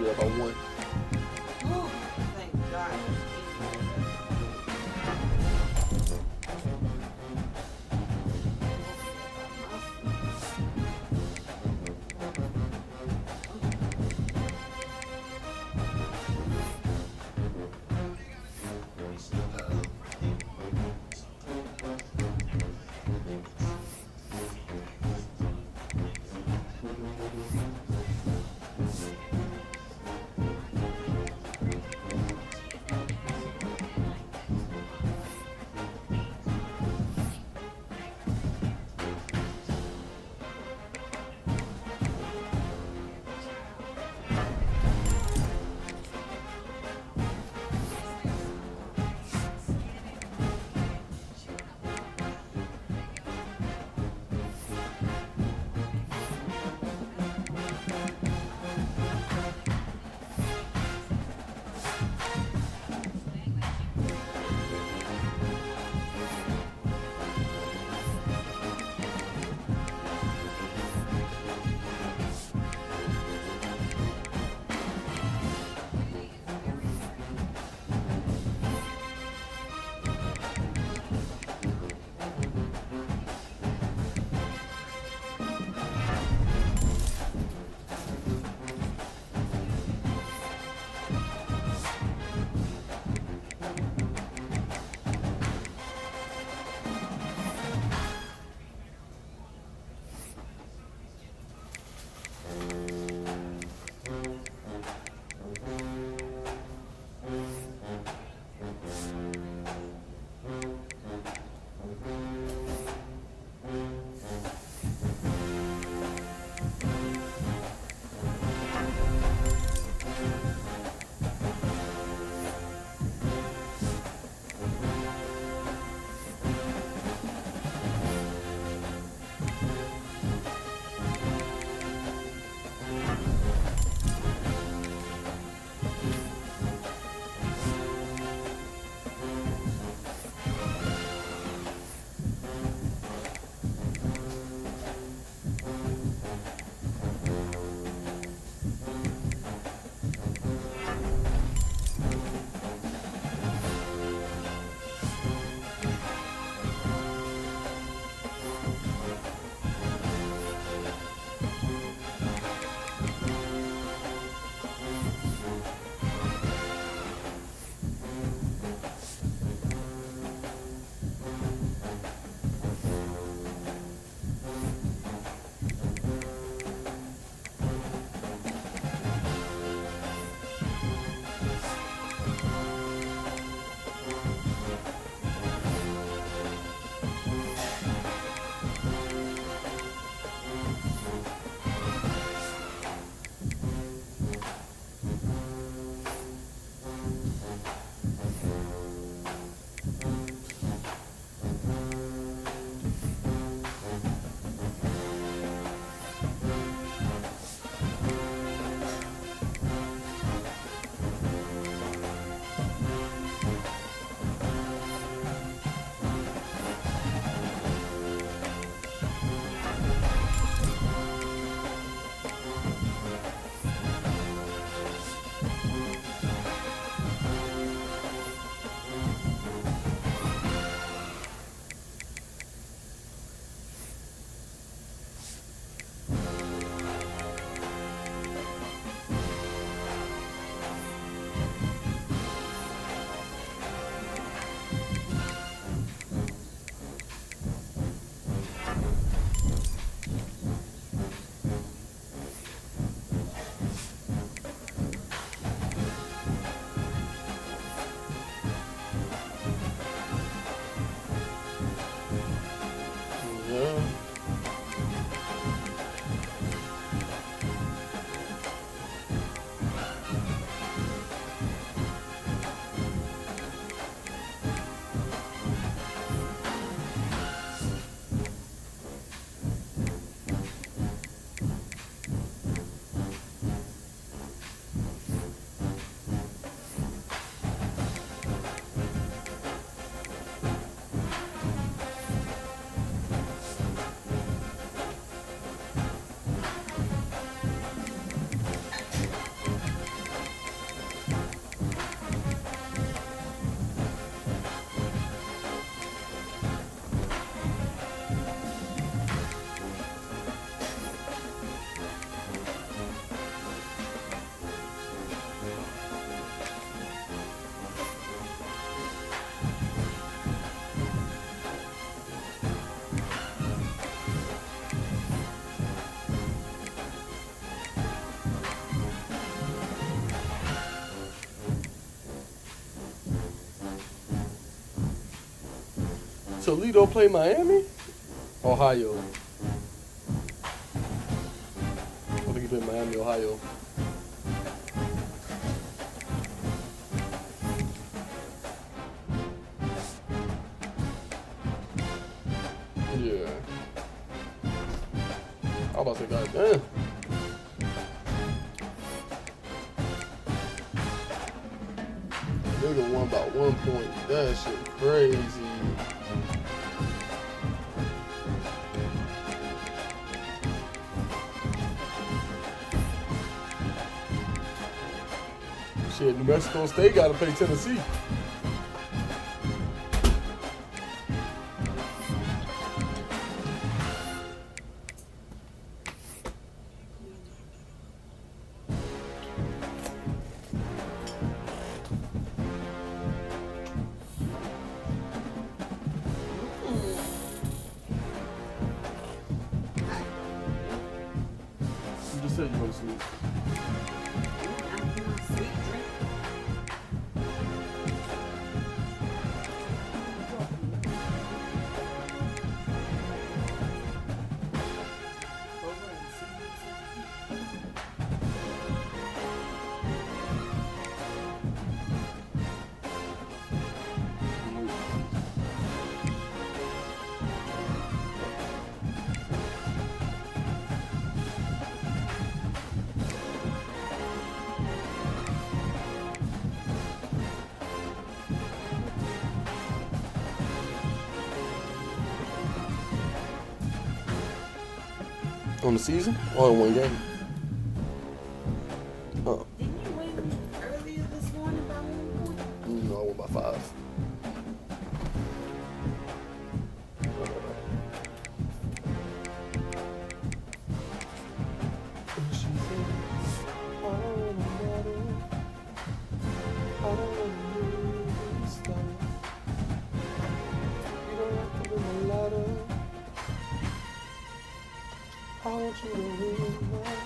Yeah, by one. Thank God. Toledo play Miami? Ohio. I think he played Miami, Ohio. Yeah. I was about to say, God damn. Nigga won by 1 point. That shit crazy. Shit, New Mexico State got to play Tennessee. You just said you want to sleep. On the season or in one game? Oh. Didn't you win earlier this morning by 1 point? No, I won by 5. I want you to realize.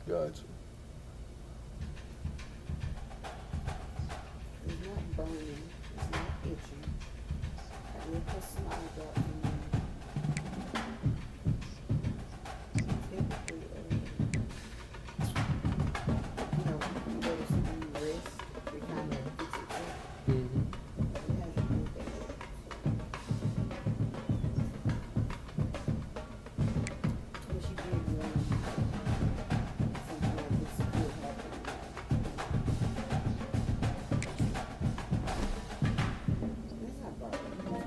Gotcha. It's not burning. It's not itching. I will put some eye drop in there. Typically, you know, you go to some rest, they kind of fix it up. Mm-hmm. It hasn't been that way. But she did warn me. Something like this could happen. It's not bothering me.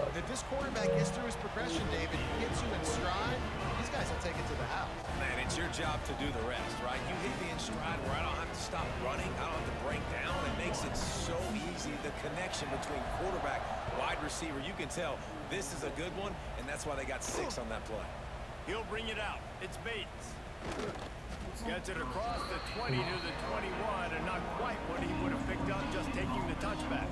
If this quarterback gets through his progression, David, gets you in stride, these guys will take it to the house. Man, it's your job to do the rest, right? You hit me in stride where I don't have to stop running. I don't have to break down. It makes it so easy. The connection between quarterback, wide receiver, you can tell this is a good one, and that's why they got 6 on that play. He'll bring it out. It's Bates. Gets it across the 20 to the 21, and not quite what he would have picked up just taking the touchback.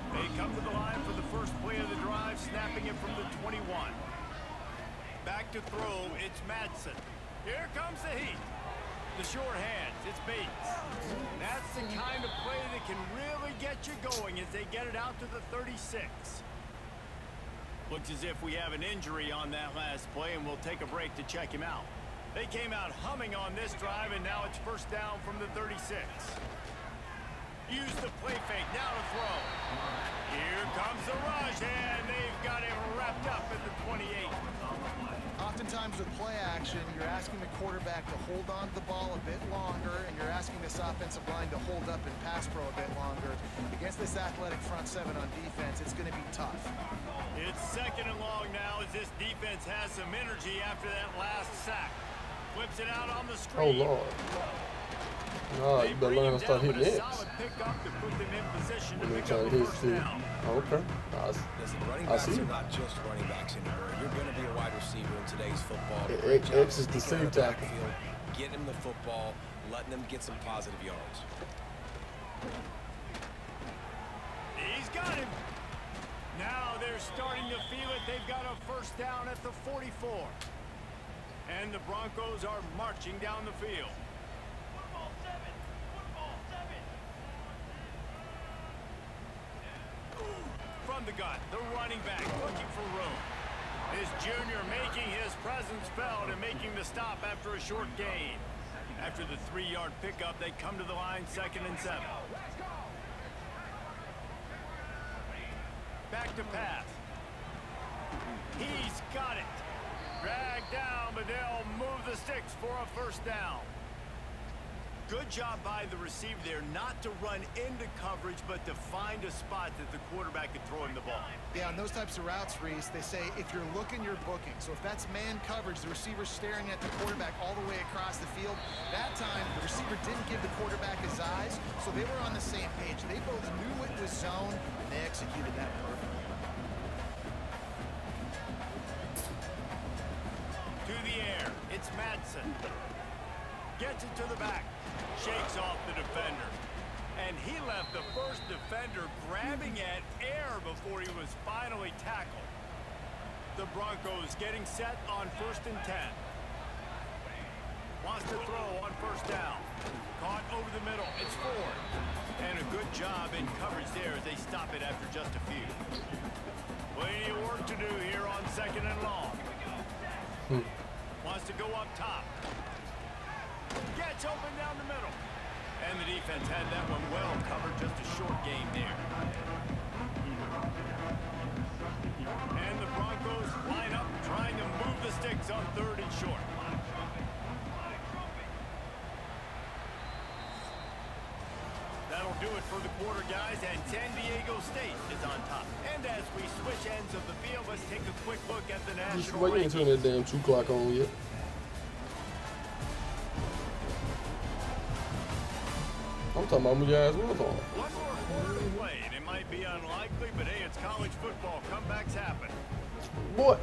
They come to the line for the first play of the drive, snapping it from the 21. Back to throw, it's Madsen. Here comes the heat. The short hands, it's Bates. That's the kind of play that can really get you going as they get it out to the 36. Looks as if we have an injury on that last play, and we'll take a break to check him out. They came out humming on this drive, and now it's first down from the 36. Use the play fake, now to throw. Here comes the rush, and they've got him wrapped up at the 28. Oftentimes with play action, you're asking the quarterback to hold on to the ball a bit longer, and you're asking this offensive line to hold up and pass pro a bit longer. Against this athletic front seven on defense, it's going to be tough. It's second and long now as this defense has some energy after that last sack. Flips it out on the screen. Oh, Lord. No, you better learn how to start hitting it. Let me try to hit it. Okay. Listen, running backs are not just running backs anymore. You're going to be a wide receiver in today's football. X is the same tackle. Getting them the football, letting them get some positive yards. He's got him. Now they're starting to feel it. They've got a first down at the 44. And the Broncos are marching down the field. From the gun, the running back looking for room. His junior making his presence felt and making the stop after a short gain. After the 3-yard pickup, they come to the line, 2nd and 7. Back to pass. He's got it. Dragged down, but they'll move the sticks for a first down. Good job by the receiver there, not to run into coverage, but to find a spot that the quarterback could throw him the ball. Yeah, on those types of routes, Reese, they say if you're looking, you're booking. So if that's man coverage, the receiver's staring at the quarterback all the way across the field. That time, the receiver didn't give the quarterback his eyes, so they were on the same page. They both knew it was zone, and they executed that perfectly. To the air, it's Madsen. Gets it to the back. Shakes off the defender. And he left the first defender grabbing at air before he was finally tackled. The Broncos getting set on 1st and 10. Wants to throw on first down. Caught over the middle. It's Ford. And a good job in coverage there as they stop it after just a few. Plenty of work to do here on 2nd and long. Wants to go up top. Gets open down the middle. And the defense had that one well covered, just a short game there. And the Broncos line up, trying to move the sticks on 3rd and short. That'll do it for the quarter, guys, and San Diego State is on top. And as we switch ends of the field, let's take a quick look at the national Why you ain't turn that damn 2 clock on yet? I'm talking about when your ass was on. One more quarter to play, and it might be unlikely, but hey, it's college football. Comebacks happen. Boy.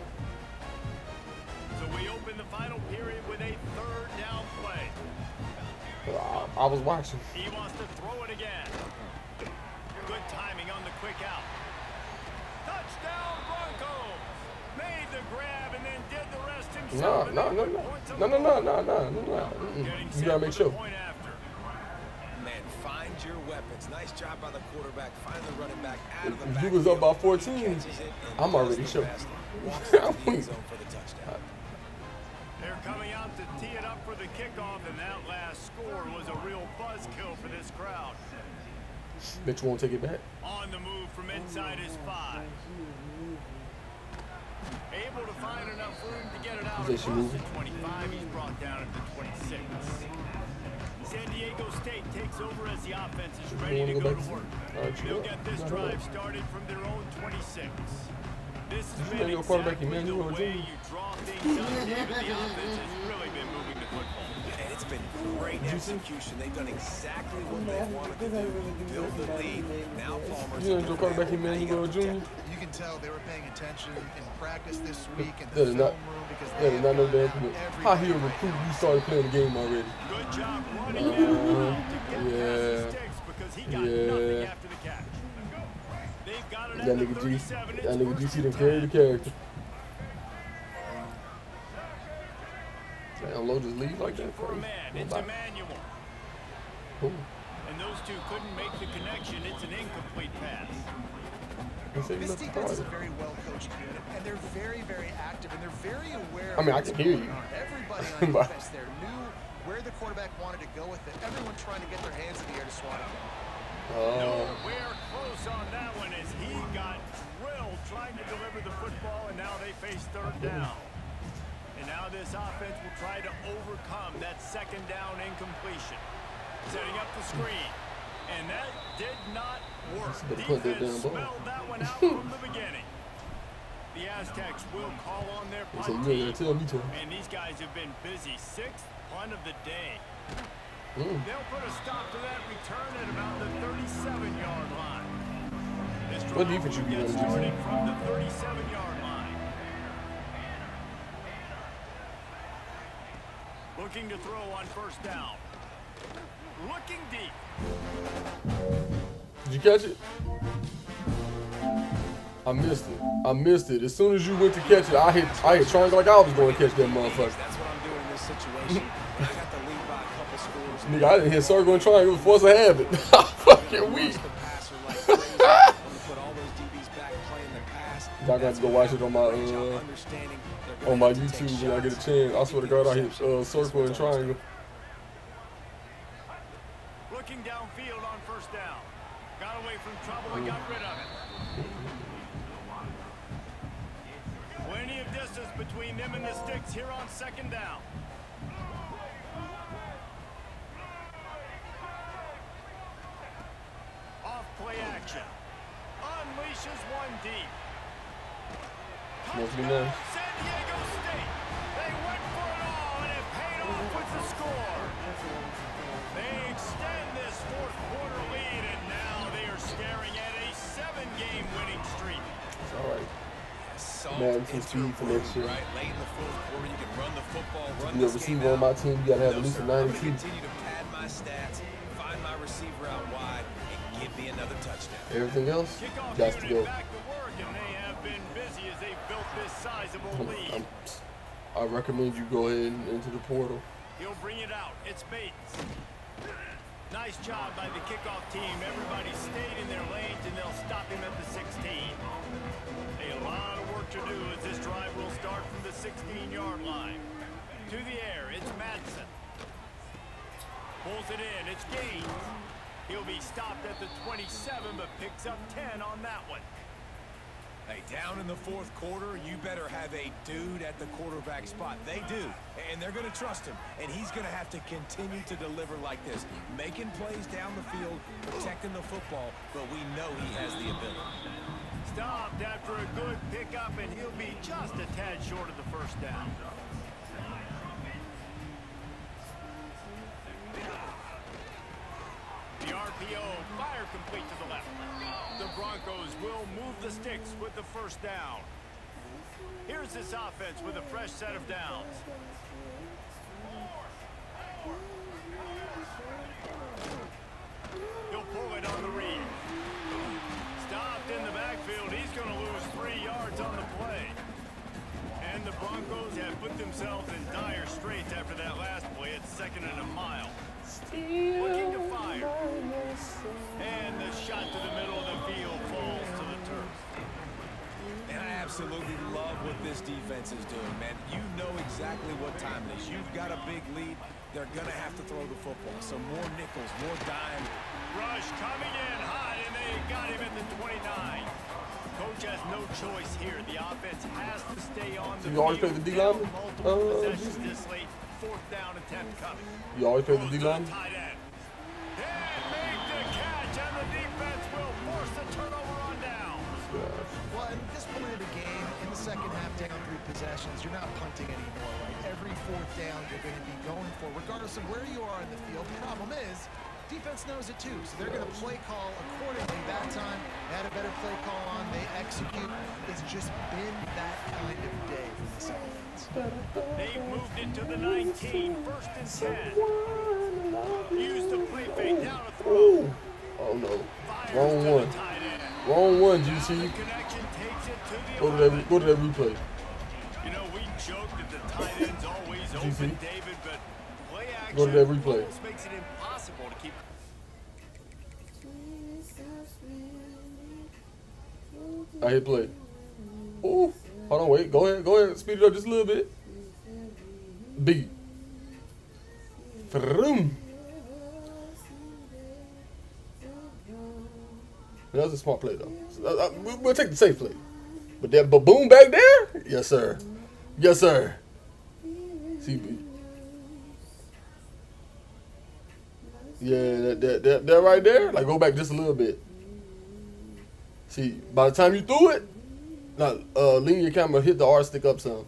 So we open the final period with a 3rd down play. I was watching. He wants to throw it again. Good timing on the quick out. Touchdown Broncos! Made the grab and then did the rest himself. No. You gotta make sure. Man, find your weapons. Nice job by the quarterback. Find the running back out of the If back. you was up by 14, I'm already sure. They're coming out to tee it up for the kickoff, and that last score was a real buzzkill for this crowd. Bet you won't take it back. On the move from inside his 5. Able to find enough room to get it out across the 25. He's brought down at the 26. San Diego State takes over as the offense is ready to go to work. They'll get this drive started from their own 26. This has been exactly the way you draw things up, David. The offense has really been moving the football. And it's been great execution. They've done exactly what they wanted to do. Build the lead. Now Palmer's You know your quarterback Emmanuel Jr.? You can tell they were paying attention in practice this week in the That is film not, room because that is not no damn every commit. How he a recruit? You started playing the game already. Good job running that route to get past the sticks because he got nothing after the catch. They've got it at the 37. That nigga GC done carried the character. Damn, Low just leave like that For a man, it's Emmanuel. And those two couldn't make the connection. It's an incomplete pass. This defense is a very well-coached unit, and they're very, very active, and they're very aware. I mean, I can hear you. Everybody everybody on defense there knew where the quarterback wanted to go with it. Everyone trying to get their hands in the air to swat it. Nowhere close on that one as he got drilled trying to deliver the football, and now they face third down. And now this offense will try to overcome that second down incompletion. Setting up the screen. And that did not work. Defense smelled that one out from the beginning. The Aztecs will call on their punt team. And these guys have been busy. Sixth punt of the day. They'll put a stop to that return at about the 37-yard line. This drive will get started from the 37-yard line. Looking to throw on first down. Looking deep. Did you catch it? I missed it. I missed it. As soon as you went to catch it, I hit triangle like I was going to catch that motherfucker. That's what I'm doing in this situation. I got the lead by a couple scores. Nigga, I didn't hit circle and triangle. It was force of habit. I'm fucking weak. I got to go watch it on my YouTube when I get a chance. I swear to God, I hit circle and triangle. Looking downfield on first down. Got away from trouble and got rid of it. Plenty of distance between them and the sticks here on second down. Off play action. Unleashes one deep. Must be nice. San Diego State. They went for it all and it paid off with the score. They extend this fourth quarter lead and now they are staring at a 7-game winning streak. It's all right. Man, some speed for next year. Right, late in the fourth quarter, you can run the football, run the receiver on my team, you gotta have at least a 92. Continue to pad my stats, find my receiver out wide, and give me another touchdown. Everything else Kickoff got to go. back to work, and they have been busy as they built this sizable lead. I recommend you go ahead and into the portal. He'll bring it out. It's Bates. Nice job by the kickoff team. Everybody stayed in their lanes, and they'll stop him at the 16. A lot of work to do as this drive will start from the 16-yard line. To the air, it's Madsen. Pulls it in, it's Gaines. He'll be stopped at the 27, but picks up 10 on that one. Hey, down in the fourth quarter, you better have a dude at the quarterback spot. They do, and they're going to trust him, and he's going to have to continue to deliver like this, making plays down the field, protecting the football, but we know he has the ability. Stopped after a good pickup, and he'll be just a tad short of the first down. The RPO, fire complete to the left. The Broncos will move the sticks with the first down. Here's this offense with a fresh set of downs. He'll pull it on the read. Stopped in the backfield. He's going to lose 3 yards on the play. And the Broncos have put themselves in dire straits after that last play. It's 2nd and a mile. Looking to fire. And the shot to the middle of the field falls to the turf. And I absolutely love what this defense is doing, man. You know exactly what time it is. You've got a big lead. They're going to have to throw the football. So more nickels, more dime. Rush coming in hot, and they got him at the 29. Coach has no choice here. The offense has to stay on the You always play the D-lineman? multiple possessions this late. 4th down attempt coming. You always play the D-lineman? Tight end. And make the catch, and the defense will force the turnover on down. Well, at this point of the game, in the second half, down 3 possessions, you're not punting anymore, right? Every 4th down you're going to be going for, regardless of where you are in the field. The problem is, defense knows it too, so they're going to play call accordingly. That time, they had a better play call on. They execute. It's just been that kind of day from this offense. They've moved into the 19, 1st and 10. Use the play fake down to throw. Oh no. Fires Wrong to one. the tight end. Wrong one, Now GC. the connection takes it to the Go to that replay. You know, we joke that the tight end's always open, David, but play action Go to that replay. almost makes it impossible to keep. I hit play. Ooh. Hold on, wait. Go ahead. Speed it up just a little bit. B. Vroom. That was a smart play, though. We'll take the safe play. But that baboon back there? Yes, sir. Yes, sir. CB. Yeah, that right there. Like, go back just a little bit. See, by the time you threw it, now lean your camera, hit the R stick up some.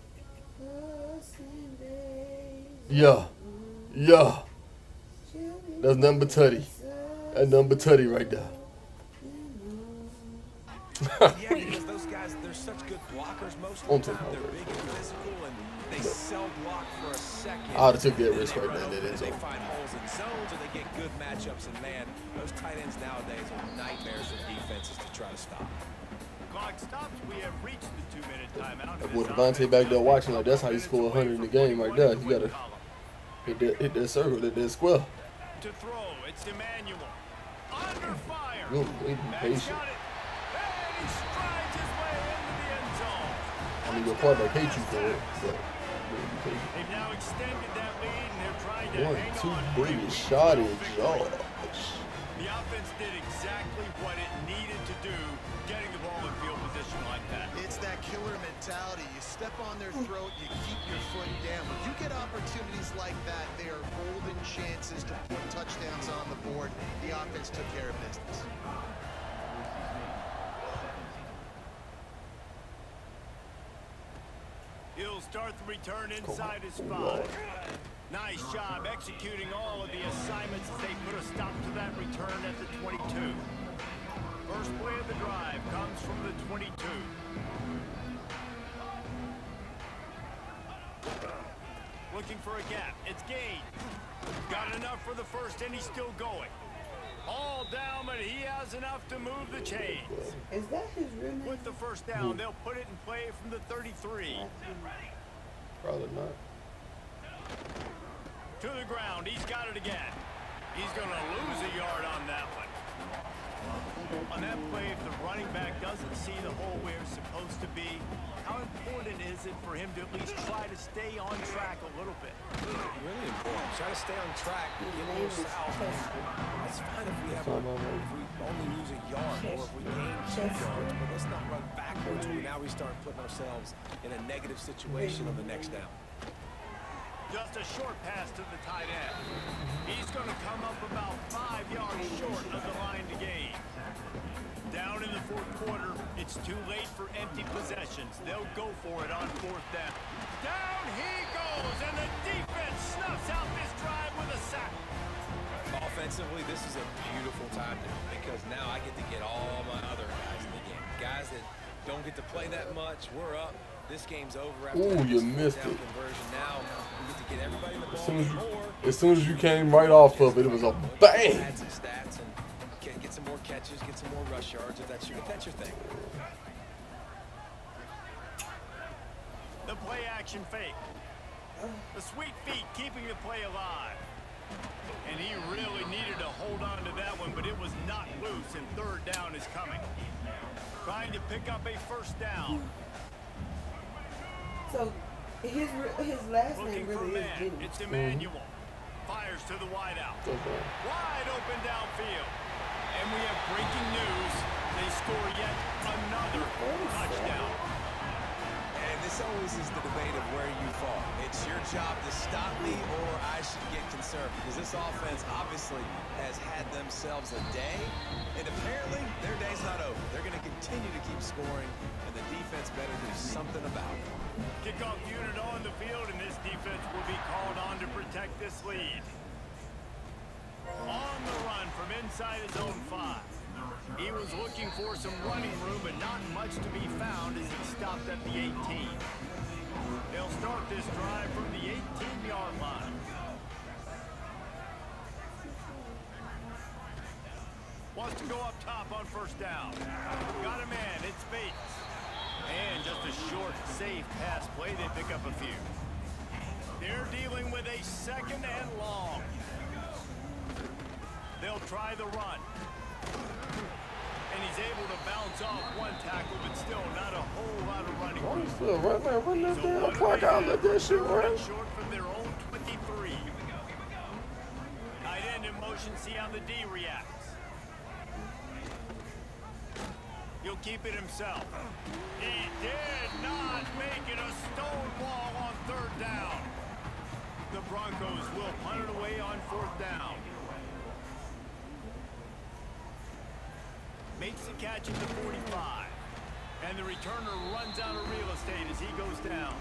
Yeah. Yeah. That's nothing but tutty. That's nothing but tutty right there. Yeah, because those guys, they're such good blockers most of the time. They're big and physical, and they sell block for a second. I would have took that risk right there. They find holes in zones, or they get good matchups, and man, those tight ends nowadays are nightmares for defenses to try to stop. Clock stops. We have reached the 2-minute timeout. With Devontae back there watching, like, that's how you score 100 in the game right there. You gotta hit that circle, hit that square. To throw, it's Emmanuel. Under fire. Good, be patient. He strides his way into the end zone. I mean, your quarterback hates you for it, but They've now extended that lead, and they're trying to hang 1-2 on. Brady shot it, George. The offense did exactly what it needed to do, getting the ball in field position like that. It's that killer mentality. You step on their throat, you keep your foot down. When you get opportunities like that, they are golden chances to put touchdowns on the board. The offense took care of business. He'll start the return inside his 5. Nice job executing all of the assignments as they put a stop to that return at the 22. First play of the drive comes from the 22. Looking for a gap. It's Gage. Got enough for the first, and he's still going. All down, but he has enough to move the chains. Is that his real name? With the first down, they'll put it in play from the 33. Probably not. To the ground, he's got it again. He's going to lose a yard on that one. On that play, if the running back doesn't see the hole where it's supposed to be, how important is it for him to at least try to stay on track a little bit? Really important. Try to stay on track, get a little south. That's fine if we only lose a yard or if we gain 2 yards, but let's not run backwards where now we start putting ourselves in a negative situation on the next down. Just a short pass to the tight end. He's going to come up about 5 yards short of the line to gain. Down in the 4th quarter, it's too late for empty possessions. They'll go for it on 4th down. Down he goes, and the defense snuffs out this drive with a sack. Offensively, this is a beautiful time because now I get to get all my other guys in the game. Guys that don't get to play that much, we're up. This game's over after you missed it. conversion. Now we get to get everybody in the ball. As soon as you came right off of it, it was a bang. Add some stats and get some more catches, get some more rush yards if that's your thing. The play action fake. The sweet feet keeping the play alive. And he really needed to hold on to that one, but it was not loose, and 3rd down is coming. Trying to pick up a first down. So his last Looking name for a really is man. Jimmy. It's Emmanuel. Fires to the wideout. Wide open downfield. And we have breaking news. They score yet another touchdown. And this always is the debate of where you fall. It's your job to stop me or I should get concerned because this offense obviously has had themselves a day, and apparently their day's not over. They're going to continue to keep scoring, and the defense better do something about it. Kickoff unit on the field, and this defense will be called on to protect this lead. On the run from inside his own 5. He was looking for some running room, but not much to be found as he stopped at the 18. They'll start this drive from the 18-yard line. Wants to go up top on first down. Got a man, it's Bates. And just a short, safe pass play, they pick up a few. They're dealing with a 2nd and long. They'll try the run. And he's able to bounce off one tackle, but still not a whole lot of running Oh, room. he's still run that damn clock out. Let that shit run. Short from their own 23. Tight end in motion, see how the D reacts. He'll keep it himself. He did not make it a stonewall on third down. The Broncos will punt it away on fourth down. Makes the catch at the 45. And the returner runs out of real estate as he goes down.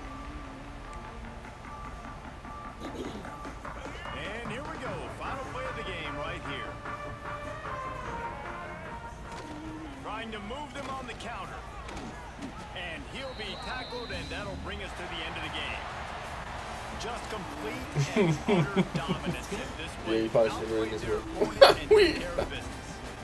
And here we go. Final play of the game right here. Trying to move them on the counter. And he'll be tackled, and that'll bring us to the end of the game. Just complete and utter dominance in this one. Yeah, you probably should have this one.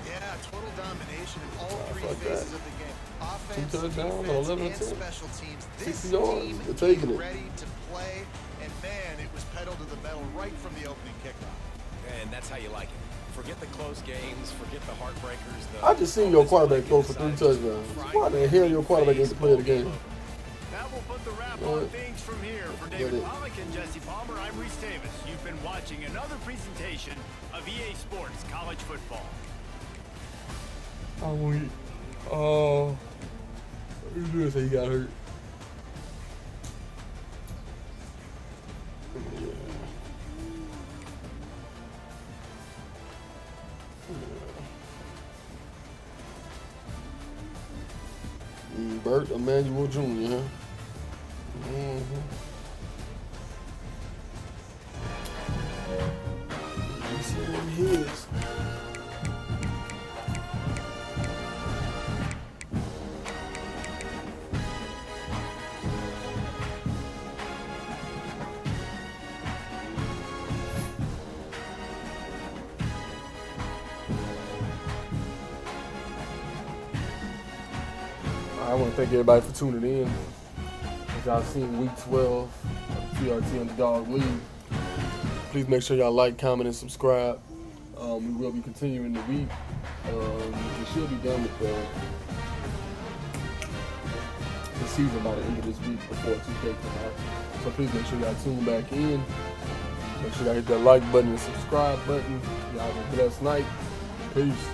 Yeah, total domination in all three phases of the game. Offense, 2 touchdowns, defense, 11 and to 10. special teams. 60 This yards. team They're taking is it. ready to play, and man, it was pedal to the metal right from the opening kickoff. And that's how you like it. Forget the close games, forget the heartbreakers. I just seen your quarterback throw for 3 touchdowns. Why the hell your quarterback gets to play the game? That will put the wrap on things from here. For David Pollack and Jesse Palmer, I'm Reese Davis. You've been watching another presentation of EA Sports College Football. I'm weak. Oh. You did say he got hurt. Yeah. Bert Emanuel Jr., huh? You see them hits. I want to thank everybody for tuning in. As y'all seen week 12 of the TRT Underdog League. Please make sure y'all like, comment, and subscribe. We will be continuing the week. We should be done with the season by the end of this week before 2K come out. So please make sure y'all tune back in. Make sure y'all hit that like button and subscribe button. Y'all have a blessed night. Peace.